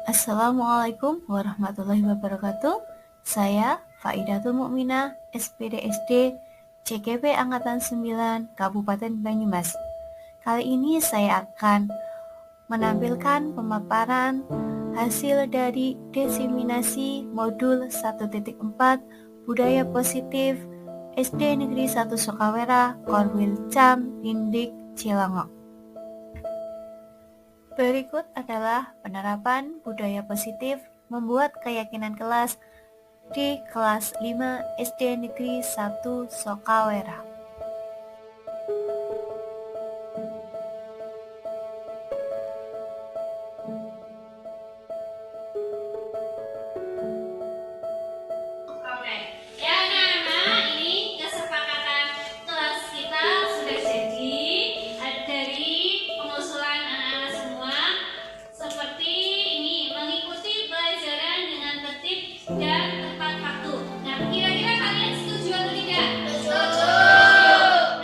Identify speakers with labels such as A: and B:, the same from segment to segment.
A: Assalamualaikum warahmatullahi wabarakatuh. Saya Faidatul Mukminah, SPD SD, CKP Angkatan 9, Kabupaten Banyumas. Kali ini saya akan menampilkan pemaparan hasil dari diseminasi modul 1.4 Budaya Positif SD Negeri 1 Sokawera, Korwil Cam, Dindik, Cilangok. Berikut adalah penerapan budaya positif membuat keyakinan kelas di kelas 5 SD Negeri 1 Sokawera.
B: Oke, ya anak-anak, ini kesepakatan kelas kita sudah jadi dari pengusulan anak-anak semua. Seperti ini, mengikuti pelajaran dengan tertib dan tepat waktu. Nah, kira-kira kalian setuju atau tidak? Setuju.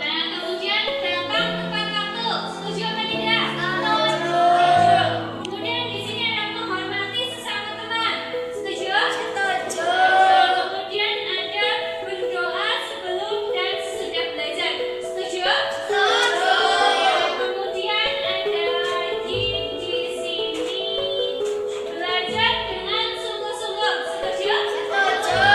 B: Nah, kemudian datang tepat waktu. Setuju apa tidak? Setuju. Kemudian di sini ada menghormati sesama teman. Setuju? Setuju. Kemudian ada berdoa sebelum dan sesudah belajar. Setuju? Setuju. Kemudian ada lagi di sini belajar dengan sungguh-sungguh. Setuju? Setuju.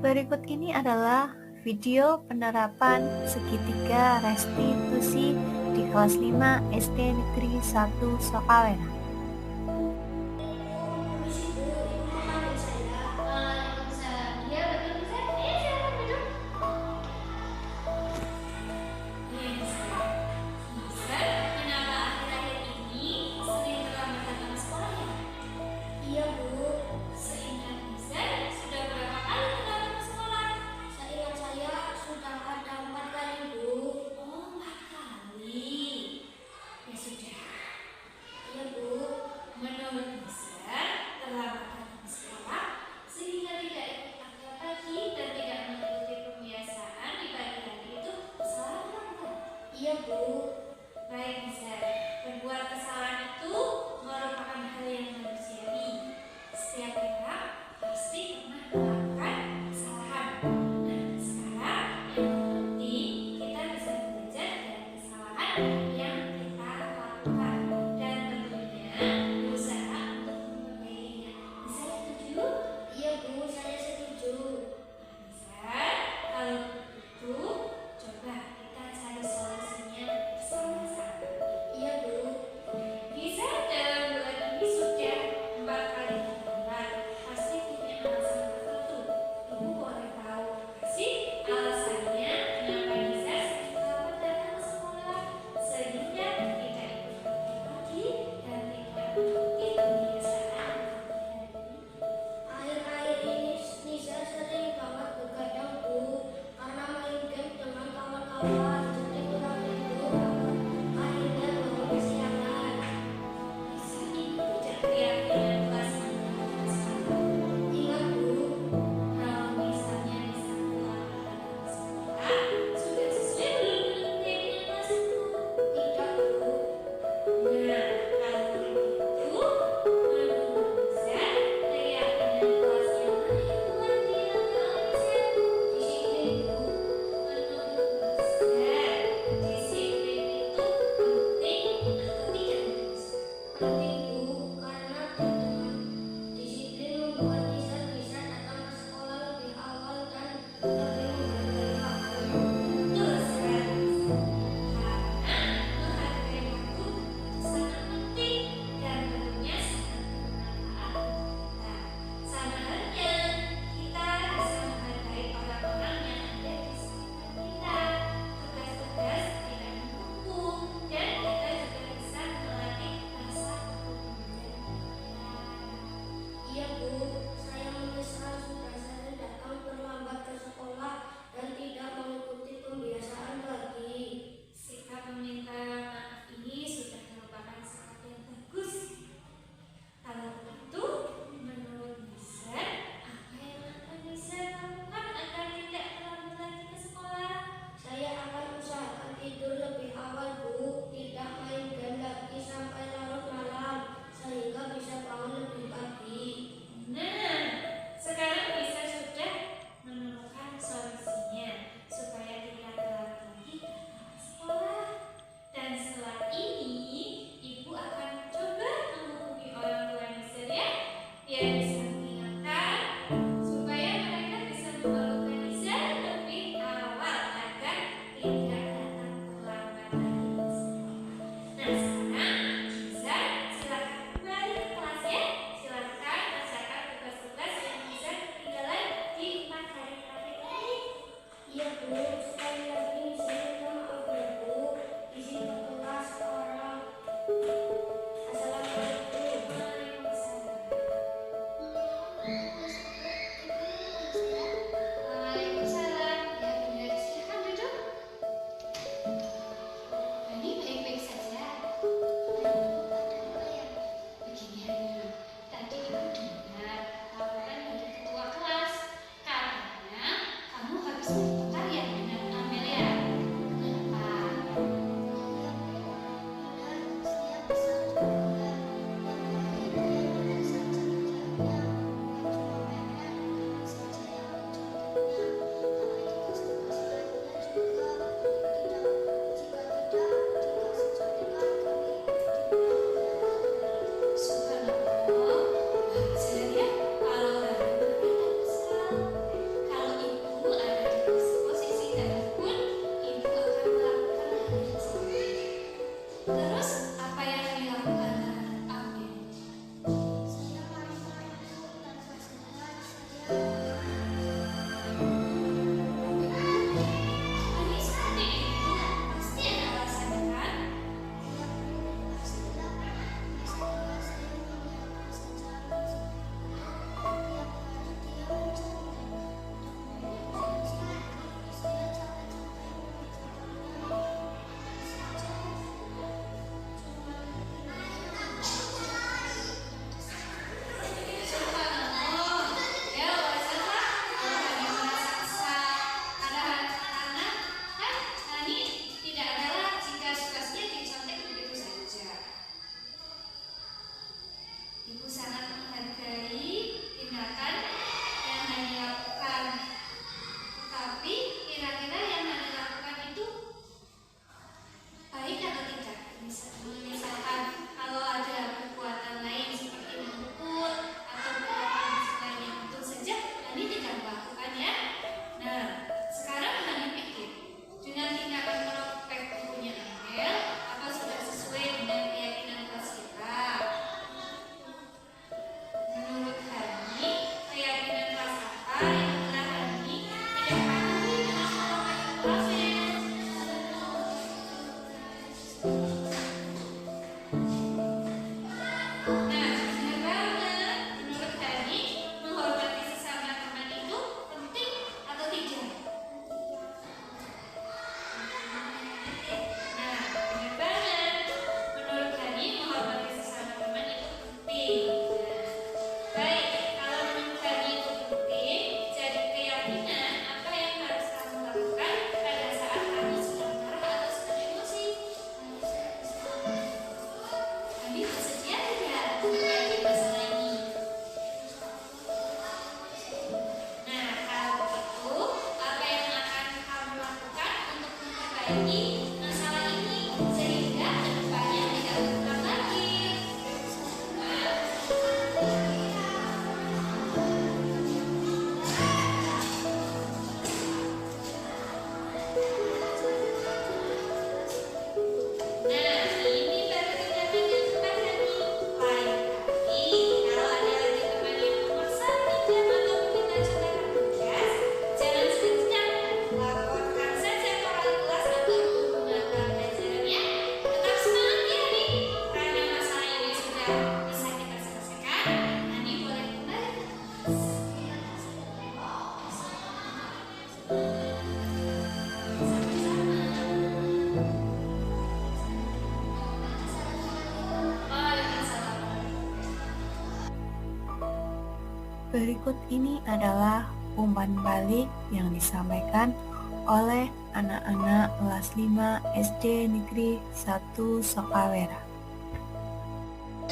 A: Berikut ini adalah video penerapan segitiga restitusi di kelas 5 SD Negeri 1 Sokawera.
B: Iya, betul bisa. Silakan duduk. Kenapa akhir-akhir ini sering terlambat datang ke sekolah ya? Iya, Bu. Seingat Nizar, sudah berapa kali datang ke sekolah? Seingat saya sudah ada 4 kali, Bu. Oh, 4 kali. Ya sudah. Iya, Bu. Menurut Nizar, terlambat datang ke sekolah sehingga tidak ikut apel pagi dan tidak mengikuti pembiasaan di pagi hari itu kesalahan, bukan? Iya, Bu. Baik, Nizar. Berbuat kesalahan itu merupakan hal yang manusiawi. Setiap orang pasti pernah melakukan kesalahan. Nah, sekarang yang penting kita bisa belajar dari kesalahan yang kita lakukan dan tentunya berusaha untuk memperbaikinya. Nizar setuju? Iya, Bu, saya setuju. Nizar, kalau begitu coba kita cari solusinya bersama-sama. Iya, Bu. Nizar dalam bulan ini sudah 4 kali terlambat. Pasti punya alasan tertentu sekali lagi saya minta maaf ya Bu. Izin ke kelas sekarang. Assalamualaikum. Waalaikumsalam. Ya benar, silakan duduk. Ini baik-baik saja. Begini Hani, tadi ibu dengar laporan dari ketua kelas katanya kamu habis bertengkar ya dengan Amelia. Kenapa? Subhanallah, wajar ya kalau Hani berkata kesal. Kalau ibu ada di posisi Hani pun, ibu akan melakukan hal yang sama. Terus apa yang dilakukan terhadap Amel? Hani seperti itu, pasti ada alasannya kan? Subhanallah, ya wajarlah kalau Hani merasa kesal. Karena kan Hani tidak adalah jika tugasnya dicontek begitu saja. Ibu sangat menghargai tindakan yang Hani lakukan. Tapi kira-kira yang Hani lakukan itu baik atau tidak? Misalkan kalau ada perbuatan lain seperti memukul atau perbuatan lain yang tentu saja Hani tidak melakukan ya. Nah, sekarang Hani pikir dengan tindakan merobek bukunya Amel, apa sudah sesuai dengan keyakinan kelas kita? Menurut Hani, keyakinan kelas apa yang telah Hani tidak patuhi dengan merobek Amel? Nah, benar banget. Menurut Hani, menghormati sesama teman itu penting atau tidak? Nah, benar banget. Menurut Hani, menghormati sesama teman itu penting. Nah, baik, kalau menurut Hani itu penting, jadi keyakinan apa yang harus kamu lakukan pada saat kamu sedang marah atau sedang emosi? Hani bersedia tidak menghadapi masalah ini? Nah, kalau begitu, apa yang akan kamu lakukan untuk memperbaiki masalah ini sehingga kedepannya tidak berulang lagi? Nah, ini baru tindakan yang tepat Hani. Lain kali, kalau ada lagi teman yang memaksa pinjam atau meminta contekan tugas, jangan segan-segan, laporkan saja ke wali kelas atau guru mata pelajarannya. Tetap semangat ya Hani, karena masalah ini sudah bisa kita selesaikan. Hani boleh kembali ke kelas. Waalaikumsalam.
A: Berikut ini adalah umpan balik yang disampaikan oleh anak-anak kelas 5 SD Negeri 1 Sokalera.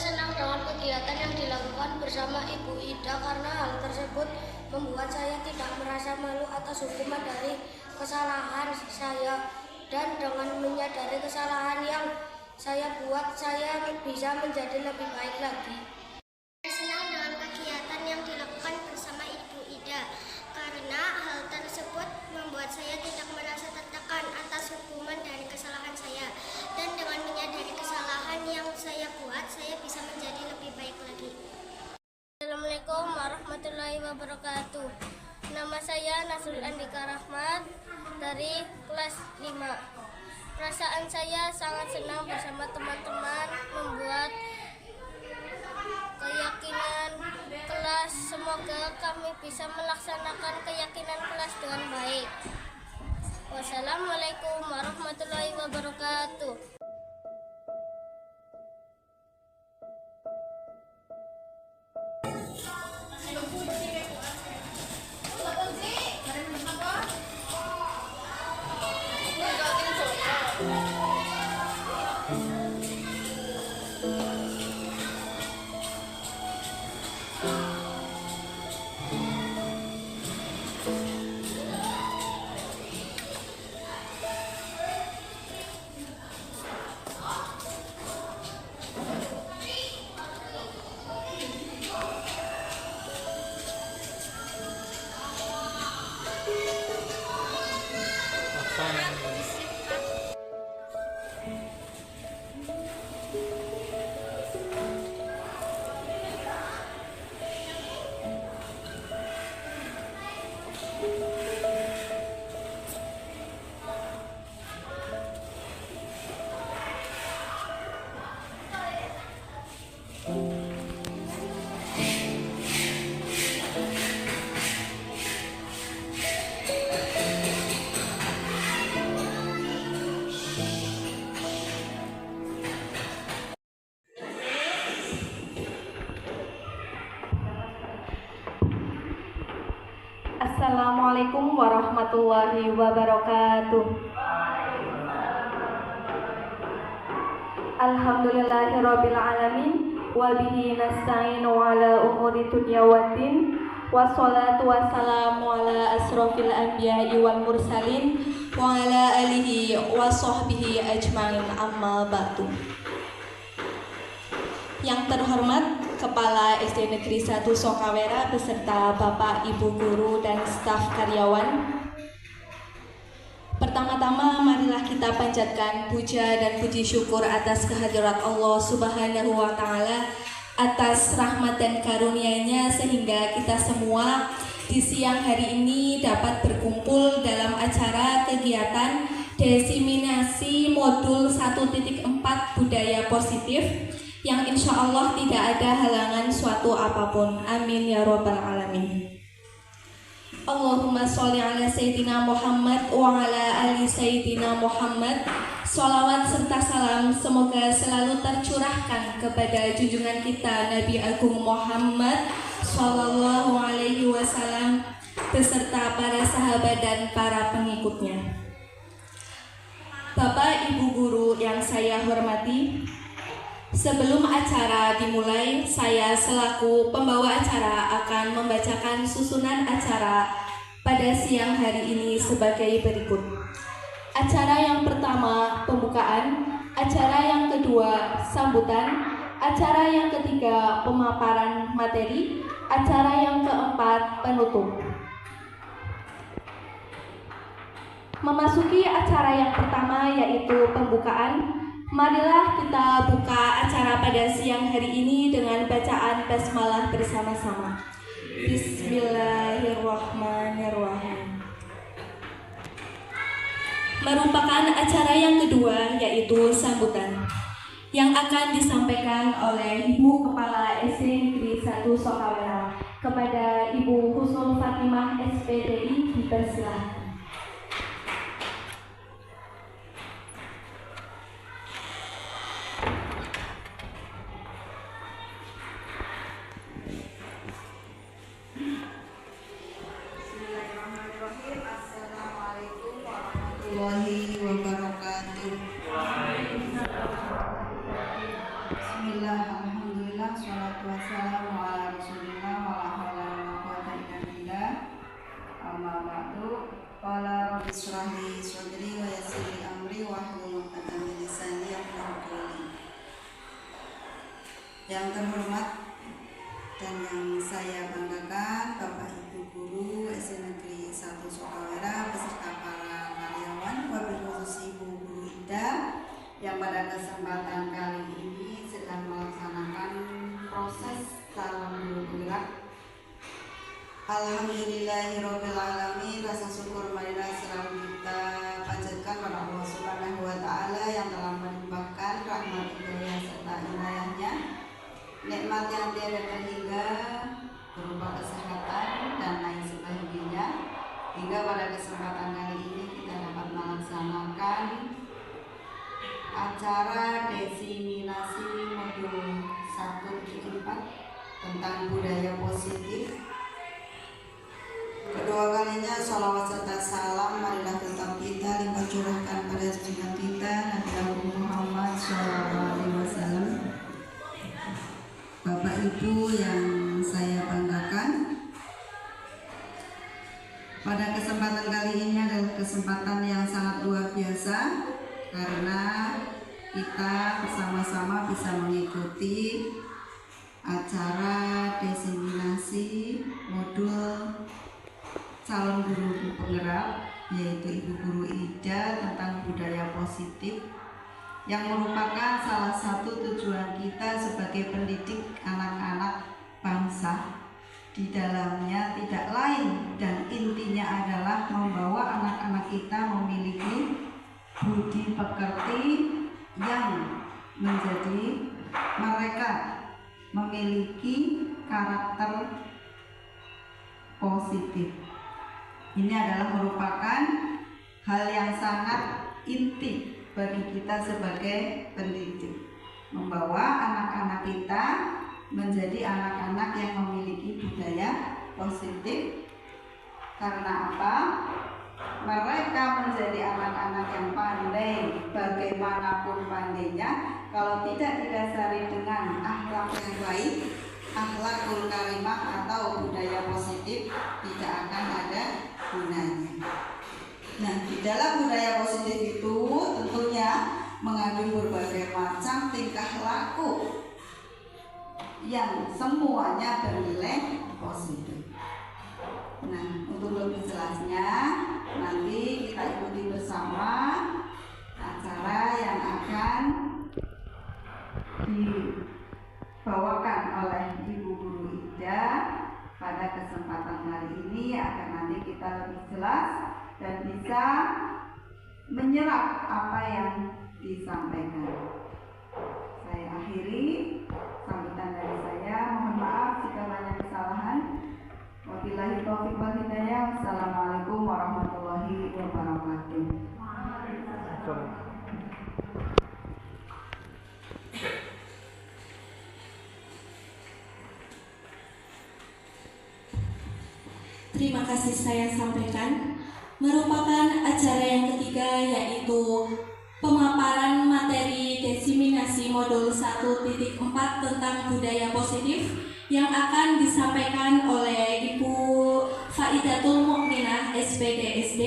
C: Senang dengan kegiatan yang dilakukan bersama Ibu Ida karena hal tersebut membuat saya tidak merasa malu atas hukuman dari kesalahan saya, dan dengan menyadari kesalahan yang saya buat, saya bisa menjadi lebih baik lagi.
D: Senang dengan kegiatan yang dilakukan bersama Ibu Ida karena hal tersebut membuat saya tidak merasa tertekan atas hukuman dari kesalahan saya, dan dengan menyadari kesalahan yang saya buat, saya bisa menjadi lebih baik lagi.
C: Assalamualaikum warahmatullahi wabarakatuh. Nama saya Nasrul Andika Rahmat. dari kelas 5. Perasaan saya sangat senang bersama teman-teman membuat keyakinan kelas. Semoga kami bisa melaksanakan keyakinan kelas dengan baik. Wassalamualaikum warahmatullahi wabarakatuh.
E: Assalamualaikum warahmatullahi wabarakatuh. Alhamdulillahirabbil alamin wa bihi nasta'inu ala umuri dunya waddin wassalatu wassalamu ala asrofil anbiya'i wal mursalin wa ala alihi wa sahbihi ajmain, amma ba'du. Yang terhormat Kepala SD Negeri 1 Sokawera beserta Bapak, Ibu Guru dan staf karyawan. Pertama-tama marilah kita panjatkan puja dan puji syukur atas kehadirat Allah Subhanahu wa Ta'ala atas rahmat dan karunia-Nya sehingga kita semua di siang hari ini dapat berkumpul dalam acara kegiatan diseminasi modul 1.4 budaya positif yang insya Allah tidak ada halangan suatu apapun. Amin ya robbal alamin. Allahumma sholli ala Sayyidina Muhammad wa ala ali Sayyidina Muhammad. Sholawat serta salam semoga selalu tercurahkan kepada junjungan kita Nabi Agung Muhammad Sallallahu Alaihi Wasallam beserta para sahabat dan para pengikutnya. Bapak, Ibu Guru yang saya hormati, sebelum acara dimulai, saya selaku pembawa acara akan membacakan susunan acara pada siang hari ini sebagai berikut. Acara yang pertama, pembukaan. Acara yang kedua, sambutan. Acara yang ketiga, pemaparan materi. Acara yang keempat, penutup. Memasuki acara yang pertama yaitu pembukaan. Marilah kita buka acara pada siang hari ini dengan bacaan basmalah bersama-sama. Bismillahirrahmanirrahim. Merupakan acara yang kedua yaitu sambutan yang akan disampaikan oleh Ibu Kepala SD Negeri 1 Sokawera. Kepada Ibu Husnul Fatimah SPDI dipersilahkan.
F: Wabarakatuh. Bismillah, alhamdulillah, sholatu wassalamu ala rasulillah wa la hawla wa la quwwata illa billah. Amma ba'du. Qala rabbi shrah li sadri wa yassir li amri wahlul 'uqdatam min lisani yafqahu qawli. Yang terhormat dan yang saya banggakan, Bapak Ibu Guru SD Negeri 1 Sokawera beserta para karyawan, wabil khusus Ibu Guru Ida yang pada kesempatan kali ini sedang melaksanakan proses salam guru penggerak. Alhamdulillahirabbil alamin. Rasa syukur marilah selalu kita yang ketiga berupa kesehatan dan lain sebagainya, hingga pada kesempatan kali ini kita dapat melaksanakan acara diseminasi modul 1.4 tentang budaya positif. Kedua kalinya sholawat serta salam marilah tetap kita limpah curahkan pada junjungan kita Nabi Muhammad SAW. Bapak Ibu yang saya banggakan, pada kesempatan kali ini adalah kesempatan yang sangat luar biasa karena kita bersama-sama bisa mengikuti acara diseminasi modul calon guru penggerak, yaitu Ibu Guru Ida, tentang budaya positif, yang merupakan salah satu tujuan kita sebagai pendidik anak-anak bangsa. Di dalamnya tidak lain dan intinya adalah membawa anak-anak kita memiliki budi pekerti yang menjadi mereka memiliki karakter positif. Ini adalah merupakan hal yang sangat inti bagi kita sebagai pendidik, membawa anak-anak kita menjadi anak-anak yang memiliki budaya positif. Karena apa? Mereka menjadi anak-anak yang pandai, bagaimanapun pandainya, kalau tidak didasari dengan akhlak yang baik, akhlakul karimah atau budaya positif, tidak akan ada gunanya. Nah, di dalam budaya positif itu tentunya mengandung berbagai macam tingkah laku yang semuanya bernilai positif. Nah, untuk lebih jelasnya nanti kita ikuti bersama acara yang akan dibawakan oleh Ibu Guru Ida pada kesempatan hari ini, agar nanti kita lebih jelas dan bisa menyerap apa yang disampaikan. Saya akhiri sambutan dari saya. Mohon maaf jika banyak kesalahan. Wabillahi taufiq wal hidayah. Wassalamualaikum warahmatullahi wabarakatuh.
E: Terima kasih saya sampaikan merupakan acara yang ketiga, yaitu pemaparan materi diseminasi modul 1.4 tentang budaya positif yang akan disampaikan oleh Ibu Faidatul Mukminah SPDSD.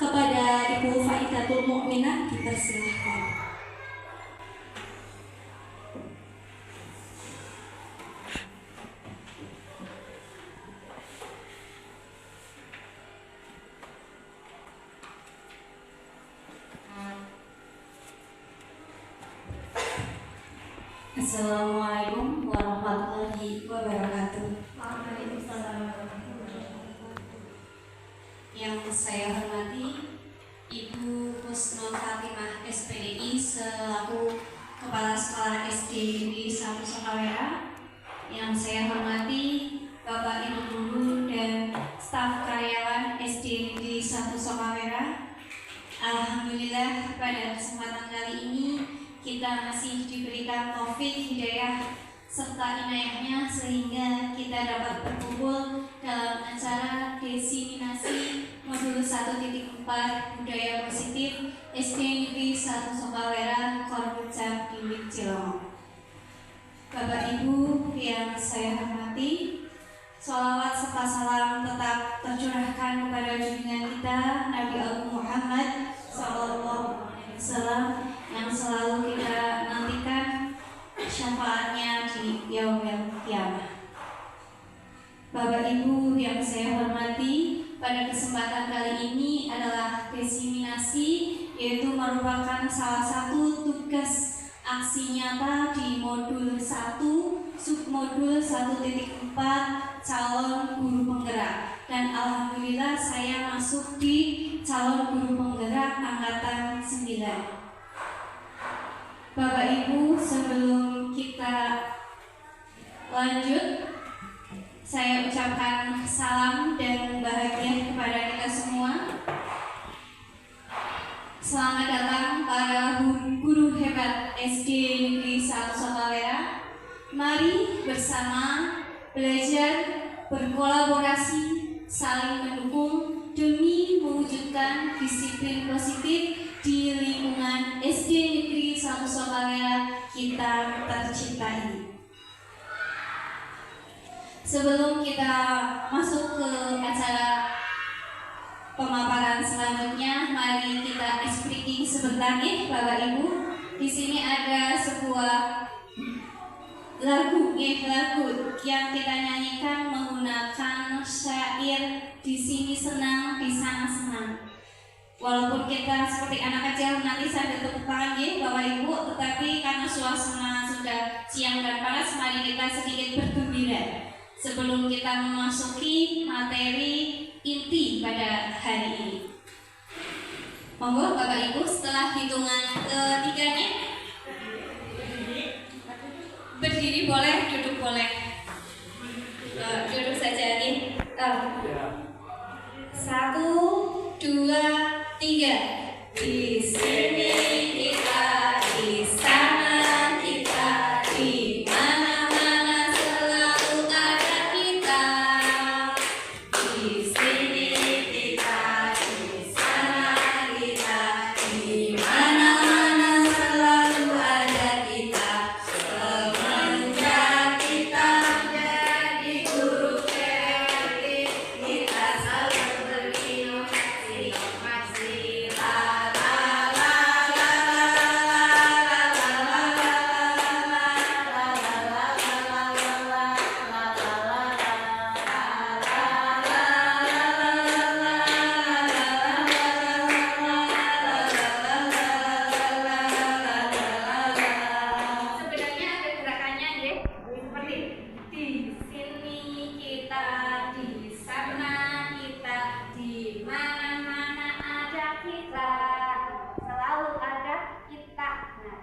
E: Kepada Ibu Faidatul Mukminah dipersilahkan.
G: Assalamualaikum warahmatullahi wabarakatuh. Yang saya hormati Ibu Husnul Fatimah SPDI selaku Kepala Sekolah SD Negeri 1 Sokawera. Yang saya hormati Bapak Ibu Guru dan staf karyawan SD Negeri 1 Sokawera. Alhamdulillah pada kesempatan kali ini kita masih diberikan taufik, hidayah, serta inayahnya sehingga kita dapat berkumpul dalam acara diseminasi modul 1.4 budaya positif SD Negeri 1 Sokawera, Korbucap, Diwik, Cilongok. Bapak Ibu yang saya hormati, sholawat serta salam tetap tercurahkan kepada junjungan kita Nabi Muhammad SAW yang selalu kita nantikan syafaatnya di yaumil qiyamah. Bapak Ibu yang saya hormati, pada kesempatan kali ini adalah diseminasi, yaitu merupakan salah satu tugas aksi nyata di modul 1 submodul 1.4 calon guru penggerak, dan alhamdulillah saya masuk di calon guru penggerak angkatan 9. Bapak Ibu, sebelum kita Lanjut, saya ucapkan salam dan bahagia kepada kita semua. Selamat datang para guru hebat SD Negeri 1 Sokawera. Mari bersama belajar, berkolaborasi, saling mendukung demi mewujudkan disiplin positif di lingkungan SD Negeri 1 Sokawera kita tercinta ini. Sebelum kita masuk ke acara pemaparan selanjutnya, mari kita speaking sebentar nih Bapak Ibu. Di sini ada sebuah lagu yang kita nyanyikan menggunakan syair di sini senang, di sana senang. Walaupun kita seperti anak kecil nanti sambil tepuk tangan ya Bapak Ibu, tetapi karena suasana sudah siang dan panas, mari kita sedikit bergembira sebelum kita memasuki materi inti pada hari ini. Monggo Bapak Ibu, setelah hitungan ketiganya, berdiri boleh, duduk boleh. Duduk saja nih. 1, 2, 3. Di sini kita, di sana kita, di mana-mana selalu ada kita. Di sini kita, di sana kita, di mana-mana selalu ada kita. Semenjak kita menjadi guru kreatif, kita selalu berinovasi. Sebenarnya ada gerakannya ya, seperti di sini kita, di sana kita, di mana-mana ada kita, selalu ada kita. Nah,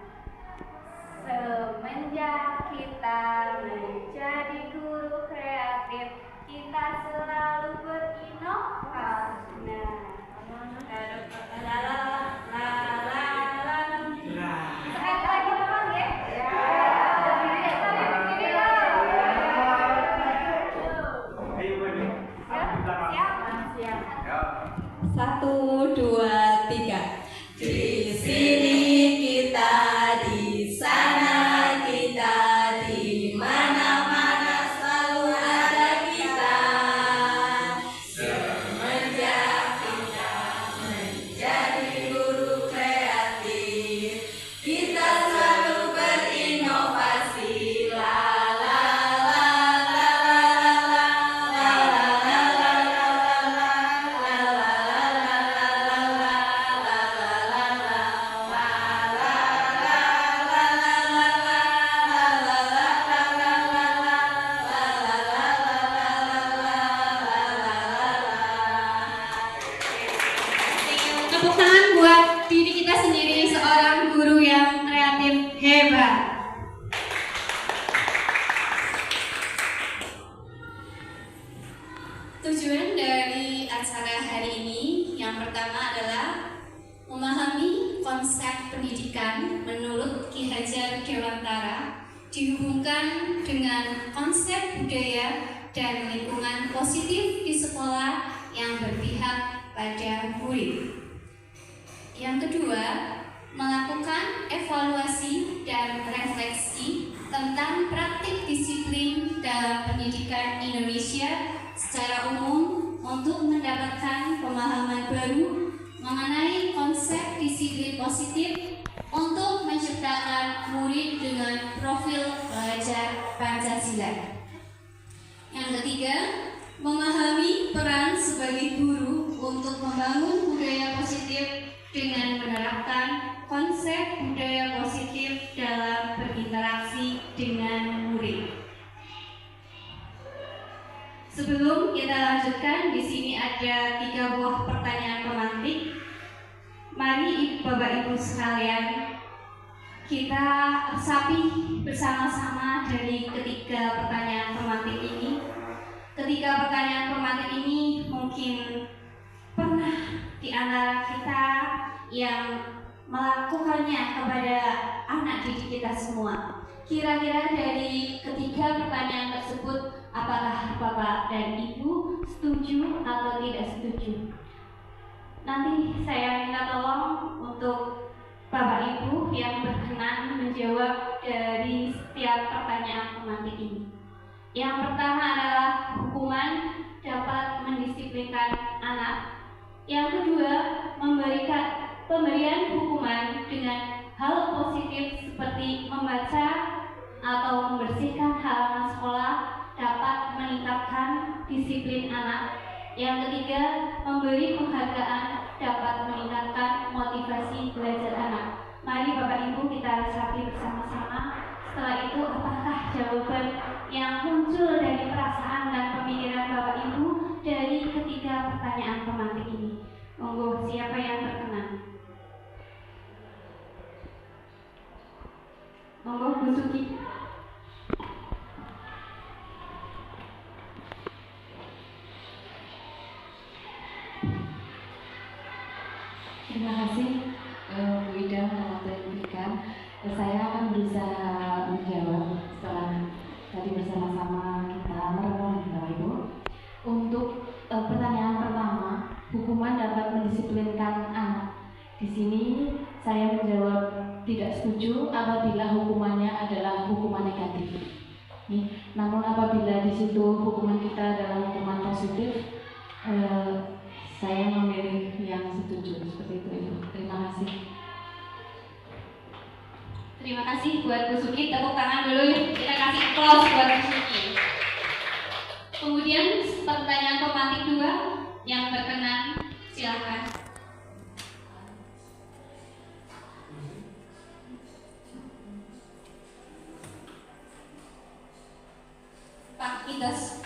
G: semenjak kita menjadi guru kreatif, kita selalu berinovasi. Lagi teman ya? Satu, dua, tiga. Di sini kita, di sana kita, di mana-mana selalu ada kita. Semenjak kita menjadi guru kreatif, kita selalu berinovasi. Tepuk tangan buat diri kita sendiri, seorang guru yang kreatif hebat. Tujuan dari acara hari ini yang pertama adalah memahami konsep pendidikan menurut Ki Hajar Dewantara dihubungkan dengan konsep budaya dan lingkungan positif di sekolah yang berpihak pada murid. Yang kedua, melakukan evaluasi dan refleksi tentang praktik disiplin dalam pendidikan Indonesia secara umum untuk mendapatkan pemahaman baru mengenai konsep disiplin positif untuk menciptakan murid dengan profil pelajar Pancasila. Yang ketiga, memahami peran sebagai guru untuk membangun budaya positif dengan menerapkan konsep budaya positif dalam berinteraksi dengan murid. Sebelum kita lanjutkan, di sini ada 3 buah pertanyaan pemantik. Mari Bapak Ibu sekalian kita resapi bersama-sama dari ketiga pertanyaan pemantik ini. Ketiga pertanyaan pemantik ini mungkin pernah di antara kita yang melakukannya kepada anak didik kita semua. Kira-kira dari ketiga pertanyaan tersebut, apakah Bapak dan Ibu setuju atau tidak setuju? Nanti saya minta tolong untuk Bapak Ibu yang berkenan menjawab dari setiap pertanyaan pemantik ini. Yang pertama adalah hukuman dapat mendisiplinkan anak. Yang kedua, pemberian hukuman dengan hal positif seperti membaca atau membersihkan halaman sekolah dapat meningkatkan disiplin anak. Yang ketiga, memberi penghargaan dapat meningkatkan motivasi belajar anak. Mari Bapak Ibu kita resapi bersama-sama. Setelah itu, apakah jawaban yang muncul dari perasaan dan pemikiran Bapak Ibu dari ketiga pertanyaan pemantik ini? Monggo, siapa yang berkenan? Monggo, Bu Suki.
H: Terima kasih Bu Ida untuk waktu yang diberikan. Saya akan berusaha menjawab setelah tadi bersama-sama kita merenung, Bapak Ibu. Untuk pertanyaan pertama, hukuman dapat mendisiplinkan anak. Di sini saya menjawab tidak setuju apabila hukumannya adalah hukuman negatif. Namun apabila di situ hukuman kita adalah hukuman positif, saya memilih yang setuju seperti itu, Ibu. Terima kasih.
G: Terima kasih buat Bu Suki. Tepuk tangan dulu ya. Kita kasih applause buat Bu Suki. Kemudian pertanyaan pemantik 2 yang berkenan, silakan. Pak Idas.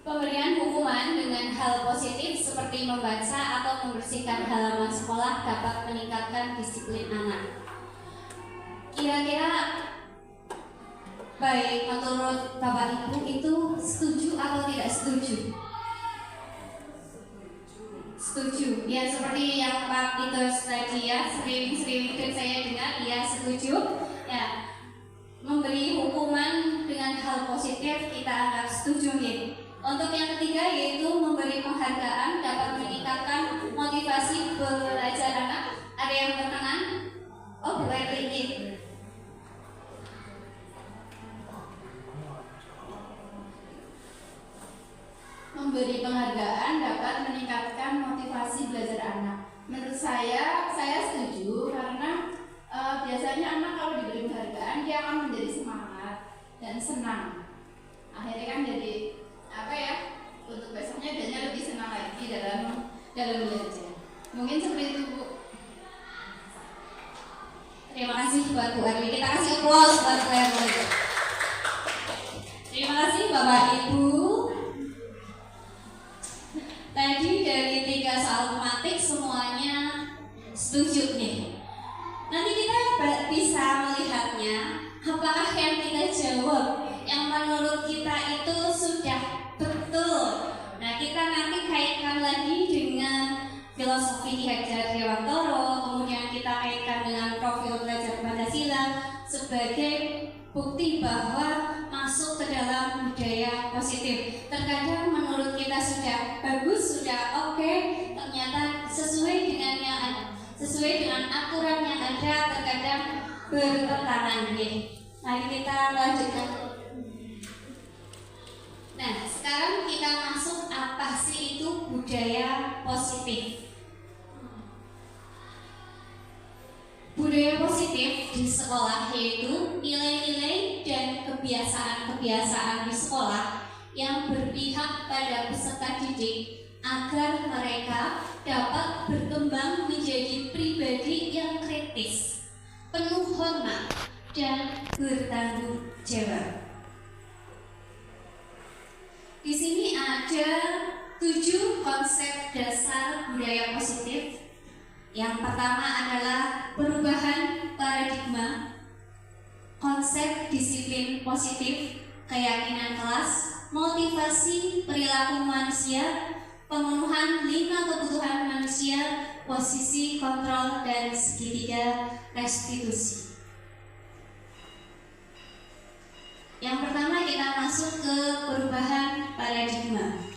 G: Pemberian hukuman dengan hal positif seperti membaca atau membersihkan halaman sekolah dapat meningkatkan disiplin anak. Kira-kira baik menurut Bapak Ibu itu setuju atau tidak setuju? Setuju. Ya seperti yang Pak Itos tadi ya, sering-sering saya dengar, ya setuju. Ya, memberi hukuman dengan hal positif kita anggap setuju gitu. Untuk yang ketiga yaitu memberi penghargaan dapat meningkatkan motivasi belajar anak. Ada yang berkenan? Oh, Bu Erlin.
E: Memberi penghargaan dapat meningkatkan motivasi belajar anak. Menurut saya setuju karena biasanya anak kalau diberi penghargaan dia akan menjadi semangat dan senang. Akhirnya kan jadi untuk besoknya dia lebih senang lagi dalam belajar. Mungkin seperti itu, Bu.
G: Terima kasih buat Bu Erli. Kita kasih applause buat Bu Erli. Terima kasih Bapak Ibu. Tadi dari 3 soal tematik semuanya setuju nih. Nanti kita bisa melihatnya apakah yang kita jawab yang menurut kita itu sudah betul. Nah, kita nanti kaitkan lagi dengan filosofi Ki Hajar Dewantoro, kemudian kita kaitkan dengan profil belajar Pancasila sebagai bukti bahwa masuk ke dalam budaya positif. Terkadang menurut kita sudah bagus, sudah oke, ternyata sesuai dengan aturan yang ada terkadang bertentangan. Mari kita lanjutkan. Nah, sekarang kita masuk apa sih itu budaya positif. Budaya positif di sekolah yaitu nilai-nilai dan kebiasaan-kebiasaan di sekolah yang berpihak pada peserta didik agar mereka dapat berkembang menjadi pribadi yang kritis, penuh hormat, dan bertanggung jawab. Di sini ada 7 konsep dasar budaya positif. Yang pertama adalah perubahan paradigma, konsep disiplin positif, keyakinan kelas, motivasi perilaku manusia, pemenuhan 5 kebutuhan manusia, posisi kontrol, dan segitiga restitusi. Yang pertama kita masuk ke perubahan paradigma.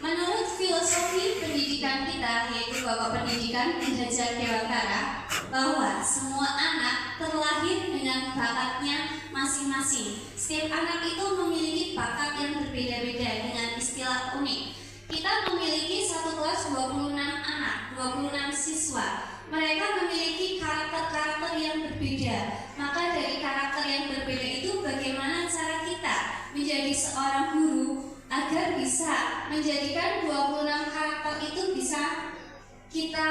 G: Menurut filosofi pendidikan kita, yaitu Bapak Pendidikan Ki Hajar Dewantara, bahwa semua anak terlahir dengan bakatnya masing-masing. Setiap anak itu memiliki bakat yang berbeda-beda dengan istilah unik. Kita memiliki satu kelas 26 anak, 26 siswa. Mereka memiliki karakter-karakter yang berbeda. Maka dari karakter yang berbeda itu bagaimana cara kita menjadi seorang guru agar bisa menjadikan 26 karakter itu bisa kita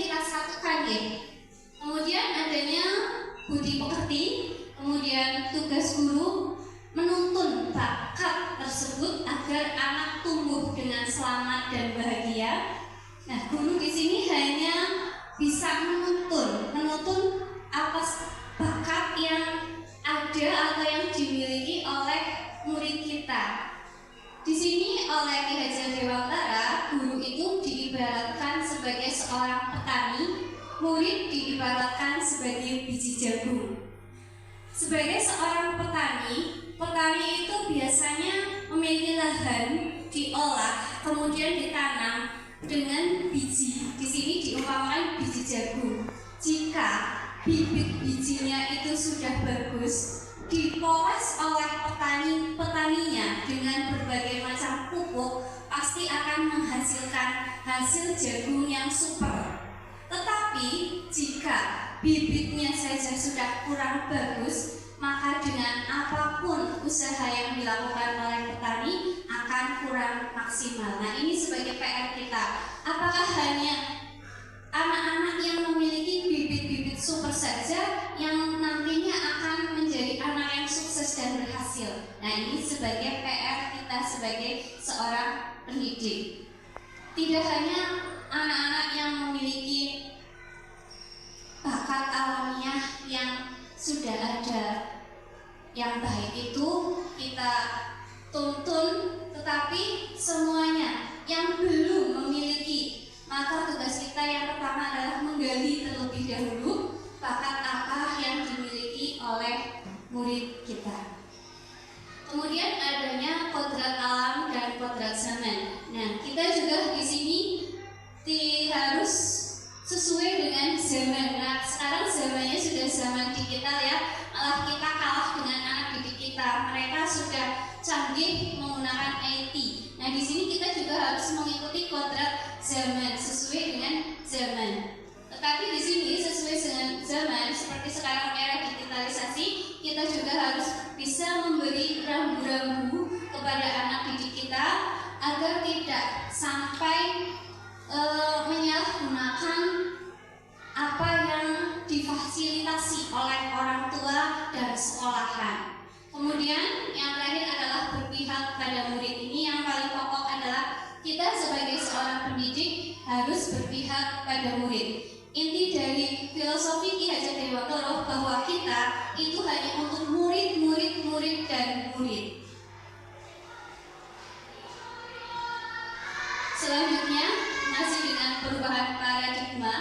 G: kita satukan ya. Kemudian adanya budi pekerti, kemudian tugas guru menuntun bakat tersebut agar anak tumbuh dengan selamat dan bahagia. Nah, guru di sini hanya bisa menuntun apa bakat yang ada atau yang dimiliki oleh murid kita. Di sini oleh Ki Hajar Dewantara, guru itu diibaratkan sebagai seorang petani, murid diibaratkan sebagai biji jagung. Sebagai seorang petani itu biasanya memiliki lahan, diolah, kemudian ditanam dengan biji. Di sini diumpamakan biji jagung. Jika bibit bijinya itu sudah bagus, dipoles oleh petaninya dengan berbagai macam pupuk, pasti akan menghasilkan hasil jagung yang super. Tetapi jika bibitnya saja sudah kurang bagus, maka dengan apapun usaha yang dilakukan oleh petani akan kurang maksimal. Nah, ini sebagai PR kita. Apakah hanya anak-anak yang memiliki bibit-bibit super saja yang nantinya akan menjadi anak yang sukses dan berhasil? Nah, ini sebagai PR kita sebagai seorang pendidik. Tidak hanya anak-anak yang memiliki bakat alamiah yang sudah ada yang baik itu kita tuntun, tetapi semuanya yang belum memiliki, maka tugas kita yang pertama adalah menggali terlebih dahulu bakat apa yang dimiliki oleh murid kita. Kemudian adanya kodrat alam dan kodrat zaman. Nah, kita juga di sini harus sesuai dengan zaman. Nah, sekarang zamannya sudah zaman digital ya, malah kita kalah dengan anak didik kita. Mereka sudah canggih menggunakan IT. Nah, di sini kita juga harus mengikuti kodrat zaman, sesuai dengan zaman. Tetapi di sini sesuai dengan zaman, seperti sekarang era digitalisasi, kita juga harus bisa memberi rambu-rambu kepada anak didik kita agar tidak sampai menyalahgunakan apa yang difasilitasi oleh orang tua dan sekolahan. Kemudian yang terakhir adalah berpihak pada murid. Ini yang paling pokok adalah kita sebagai seorang pendidik harus berpihak pada murid. Inti dari filosofi Ki Hajar Dewantara bahwa kita itu hanya untuk murid, dan murid. Selanjutnya, masih dengan perubahan paradigma,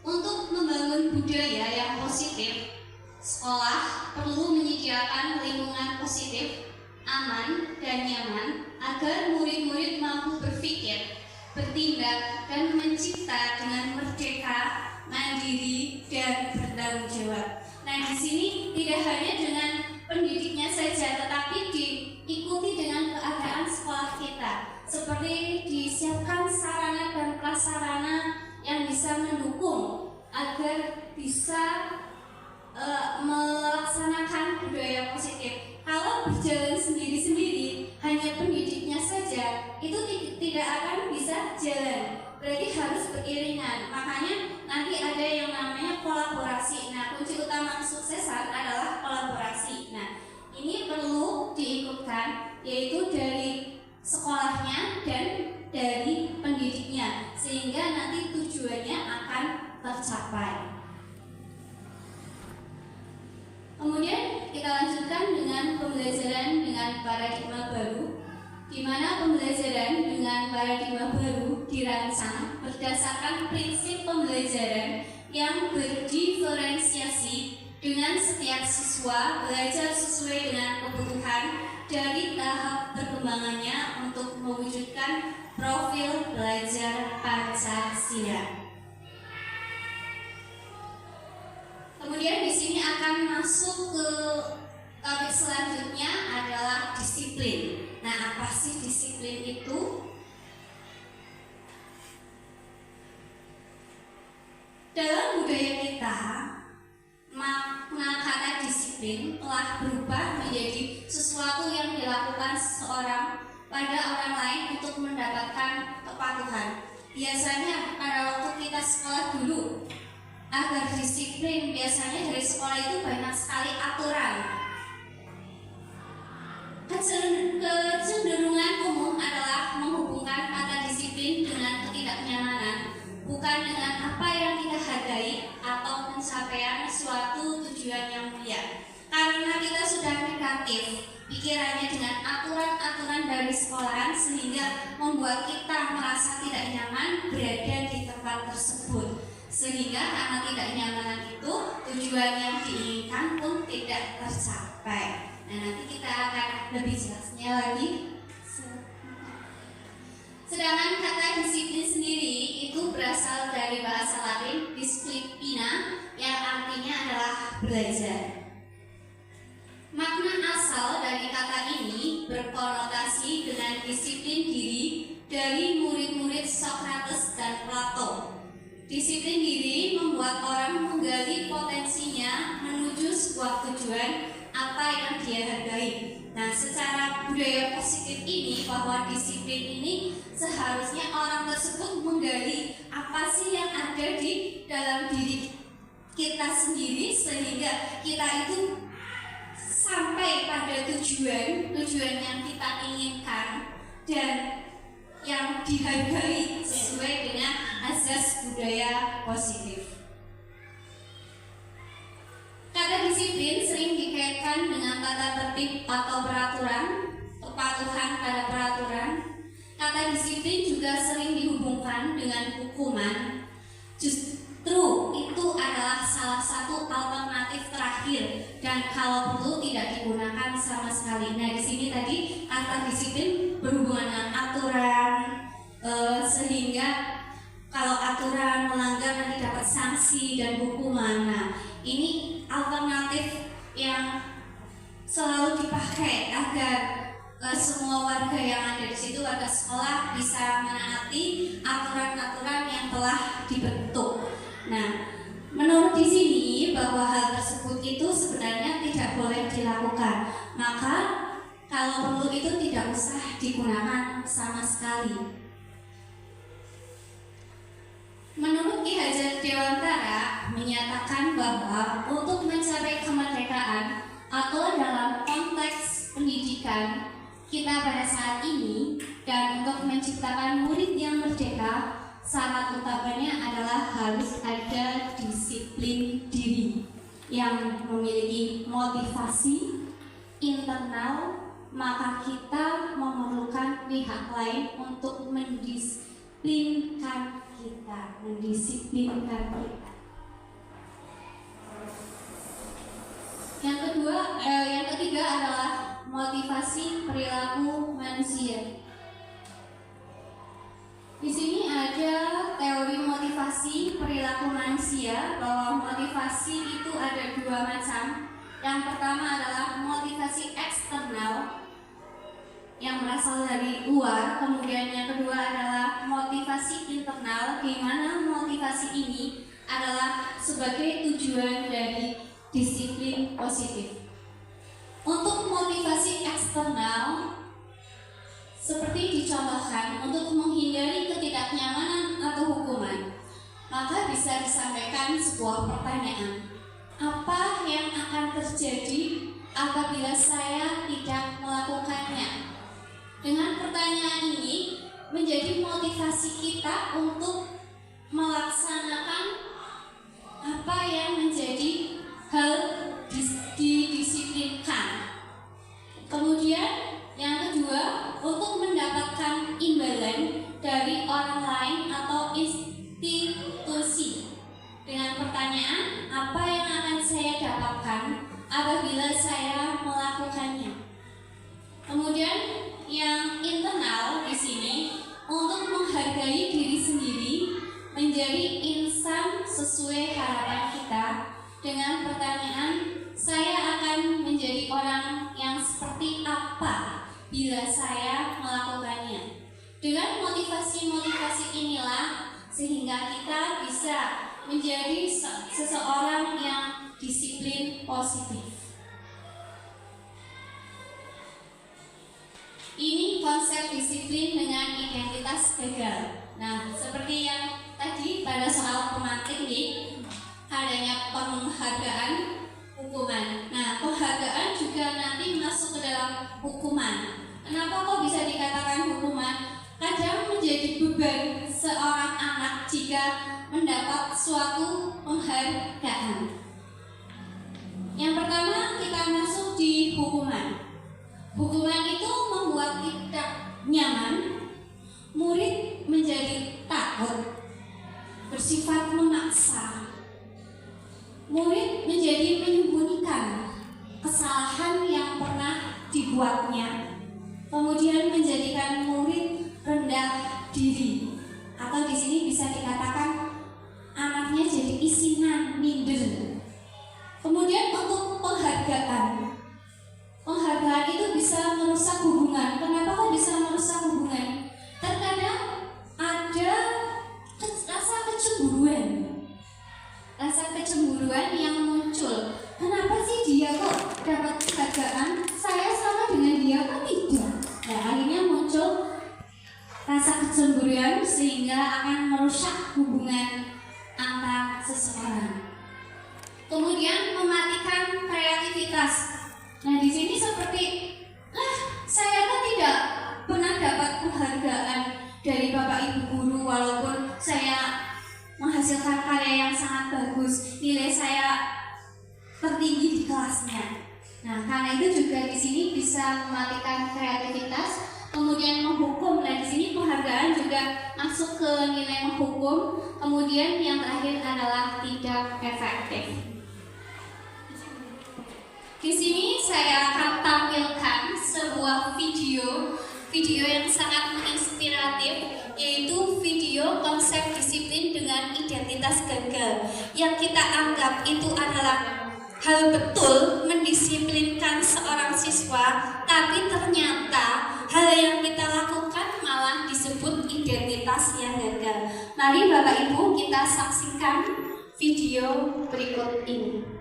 G: untuk membangun budaya yang positif, sekolah perlu menyediakan lingkungan positif, aman, dan nyaman agar murid-murid mampu berpikir, bertindak, dan mencipta dengan merdeka, mandiri, dan bertanggung jawab. Nah, di sini tidak hanya dengan pendidiknya saja, tetapi diikuti dengan keadaan sekolah kita. Seperti disiapkan sarana dan prasarana yang bisa mendukung agar bisa melaksanakan budaya positif. Kalau berjalan sendiri-sendiri, hanya itu tidak akan bisa jalan. Berarti harus beriringan. Makanya nanti ada yang namanya kolaborasi. Nah, kunci utama kesuksesan adalah kolaborasi. Nah, ini perlu diikutkan, yaitu dari sekolahnya dan dari pendidiknya, sehingga nanti tujuannya akan tercapai. Kemudian kita lanjutkan dengan pembelajaran dengan paradigma baru, di mana pembelajaran dengan paradigma baru dirancang berdasarkan prinsip pembelajaran yang berdiferensiasi, dengan setiap siswa belajar sesuai dengan kebutuhan dari tahap perkembangannya untuk mewujudkan profil belajar Pancasila. Kemudian di sini akan masuk ke topik selanjutnya adalah disiplin. Nah, apa sih disiplin itu? Dalam budaya kita, makna kata disiplin telah berubah menjadi sesuatu yang dilakukan seseorang pada orang lain untuk mendapatkan kepatuhan. Biasanya pada waktu kita sekolah dulu, agar disiplin biasanya dari sekolah itu banyak sekali aturan. Kecenderungan umum adalah menghubungkan kata disiplin dengan ketidaknyamanan, bukan dengan apa yang kita hargai atau pencapaian suatu tujuan yang mulia. Karena kita sudah negatif pikirannya dengan aturan-aturan dari sekolahan, sehingga membuat kita merasa tidak nyaman berada di tempat tersebut. Sehingga karena tidak nyamanan itu, tujuan yang diinginkan pun tidak tercapai. Nah, nanti kita akan lebih jelasnya lagi. Sedangkan kata disiplin sendiri itu berasal dari bahasa Latin disciplina, yang artinya adalah belajar. Makna asal dari kata ini berkonotasi dengan disiplin diri dari murid-murid Socrates dan Plato. Disiplin diri membuat orang menggali potensinya menuju sebuah tujuan apa yang dia hargai. Nah, secara budaya positif ini, bahwa disiplin ini seharusnya orang tersebut menggali apa sih yang ada di dalam diri kita sendiri, sehingga kita itu sampai pada tujuan yang kita inginkan dan yang dihargai sesuai dengan azas budaya positif. Kata disiplin sering dikaitkan dengan tata tertib atau peraturan, kepatuhan pada peraturan. Kata disiplin juga sering dihubungkan dengan hukuman. Justru itu adalah salah satu alternatif terakhir dan kalau perlu tidak digunakan sama sekali. Nah, di sini tadi kata disiplin berhubungan dengan aturan, sehingga kalau aturan melanggar nanti dapat sanksi dan hukuman. Nah, ini alternatif yang selalu dipakai agar semua warga yang ada di situ, warga sekolah, bisa menaati aturan-aturan yang telah dibentuk. Nah, menurut di sini bahwa hal tersebut itu sebenarnya tidak boleh dilakukan. Maka kalau perlu itu tidak usah digunakan sama sekali. Menurut Ki Hajar Dewantara menyatakan bahwa untuk mencapai kemerdekaan atau dalam konteks pendidikan kita pada saat ini dan untuk menciptakan murid yang merdeka, syarat utamanya adalah harus ada disiplin diri yang memiliki motivasi internal. Maka kita memerlukan pihak lain untuk mendisiplinkan kita. Yang ketiga adalah motivasi perilaku manusia. Di sini ada teori motivasi perilaku manusia, bahwa motivasi itu ada dua macam. Yang pertama adalah motivasi eksternal yang berasal dari luar, kemudian yang kedua adalah motivasi internal, di mana motivasi ini adalah sebagai tujuan dari disiplin positif. Untuk motivasi eksternal, Seperti dicontohkan, untuk menghindari ketidaknyamanan atau hukuman, maka bisa disampaikan sebuah pertanyaan. Apa yang akan terjadi apabila saya tidak melakukannya? Dengan pertanyaan ini menjadi motivasi kita untuk melaksanakan apa yang menjadi hal didisiplinkan. Kemudian yang kedua, untuk mendapatkan imbalan dari orang lain atau institusi. Dengan pertanyaan, apa yang akan saya dapatkan apabila saya melakukannya? Kemudian yang internal di sini, untuk menghargai diri sendiri, menjadi insan sesuai harapan kita. Dengan pertanyaan, saya akan menjadi orang yang seperti apa bila saya melakukannya. Dengan motivasi-motivasi inilah sehingga kita bisa menjadi seseorang yang disiplin positif. Ini konsep disiplin dengan identitas gagal. Nah, seperti yang tadi pada soal pemantik nih, adanya penghargaan hukuman. Nah, penghargaan juga nanti masuk ke dalam hukuman. Kenapa kok bisa dikatakan hukuman? Kadang menjadi beban seorang anak jika mendapat suatu penghargaan. Yang pertama, kita masuk di hukuman. Hukuman itu membuat kita nyaman, murid menjadi takut, bersifat memaksa. Murid menjadi menyembunyikan kesalahan yang pernah dibuatnya, kemudian menjadikan murid rendah diri, atau di sini bisa dikatakan anaknya jadi isinan, minder. Kemudian untuk penghargaan itu bisa merusak hubungan. Kenapa kok bisa merusak hubungan? Terkadang ada rasa kecemburuan yang muncul. Kenapa sih dia kok dapat penghargaan, saya sama dengan dia kok tidak? Nah, akhirnya muncul rasa kecemburuan sehingga akan merusak hubungan antar seseorang. Kemudian mematikan kreativitas. Nah, di sini seperti saya kan tidak pernah dapat penghargaan dari Bapak Ibu guru walaupun saya menghasilkan karya yang sangat bagus, nilai saya tertinggi di kelasnya. Nah, karena itu juga di sini bisa mematikan kreativitas, kemudian menghukum. Nah, di sini penghargaan juga masuk ke nilai menghukum. Kemudian yang terakhir adalah tidak efektif. Di sini saya akan tampilkan sebuah video yang sangat menginspiratif, yaitu video konsep disiplin dengan identitas gagal, yang kita anggap itu adalah hal betul mendisiplinkan seorang siswa, tapi ternyata hal yang kita lakukan malah disebut identitas yang gagal. Mari Bapak Ibu kita saksikan video berikut ini.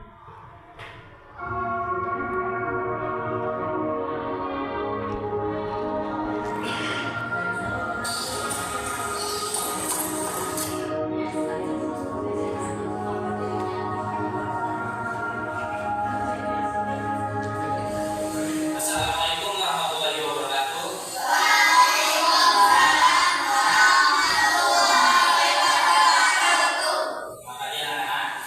I: Makanya anak-anak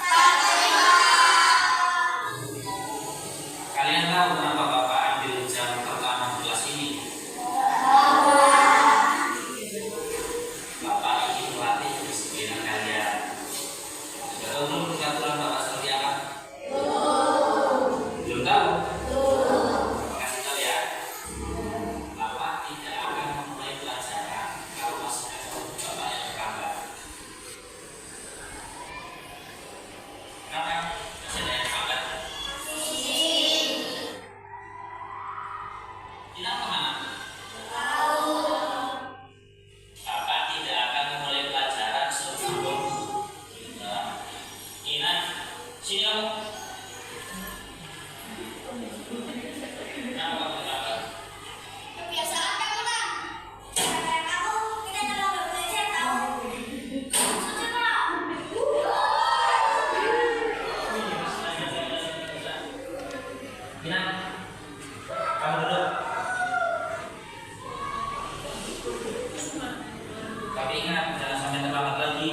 I: ingat, jangan sampai terlambat lagi.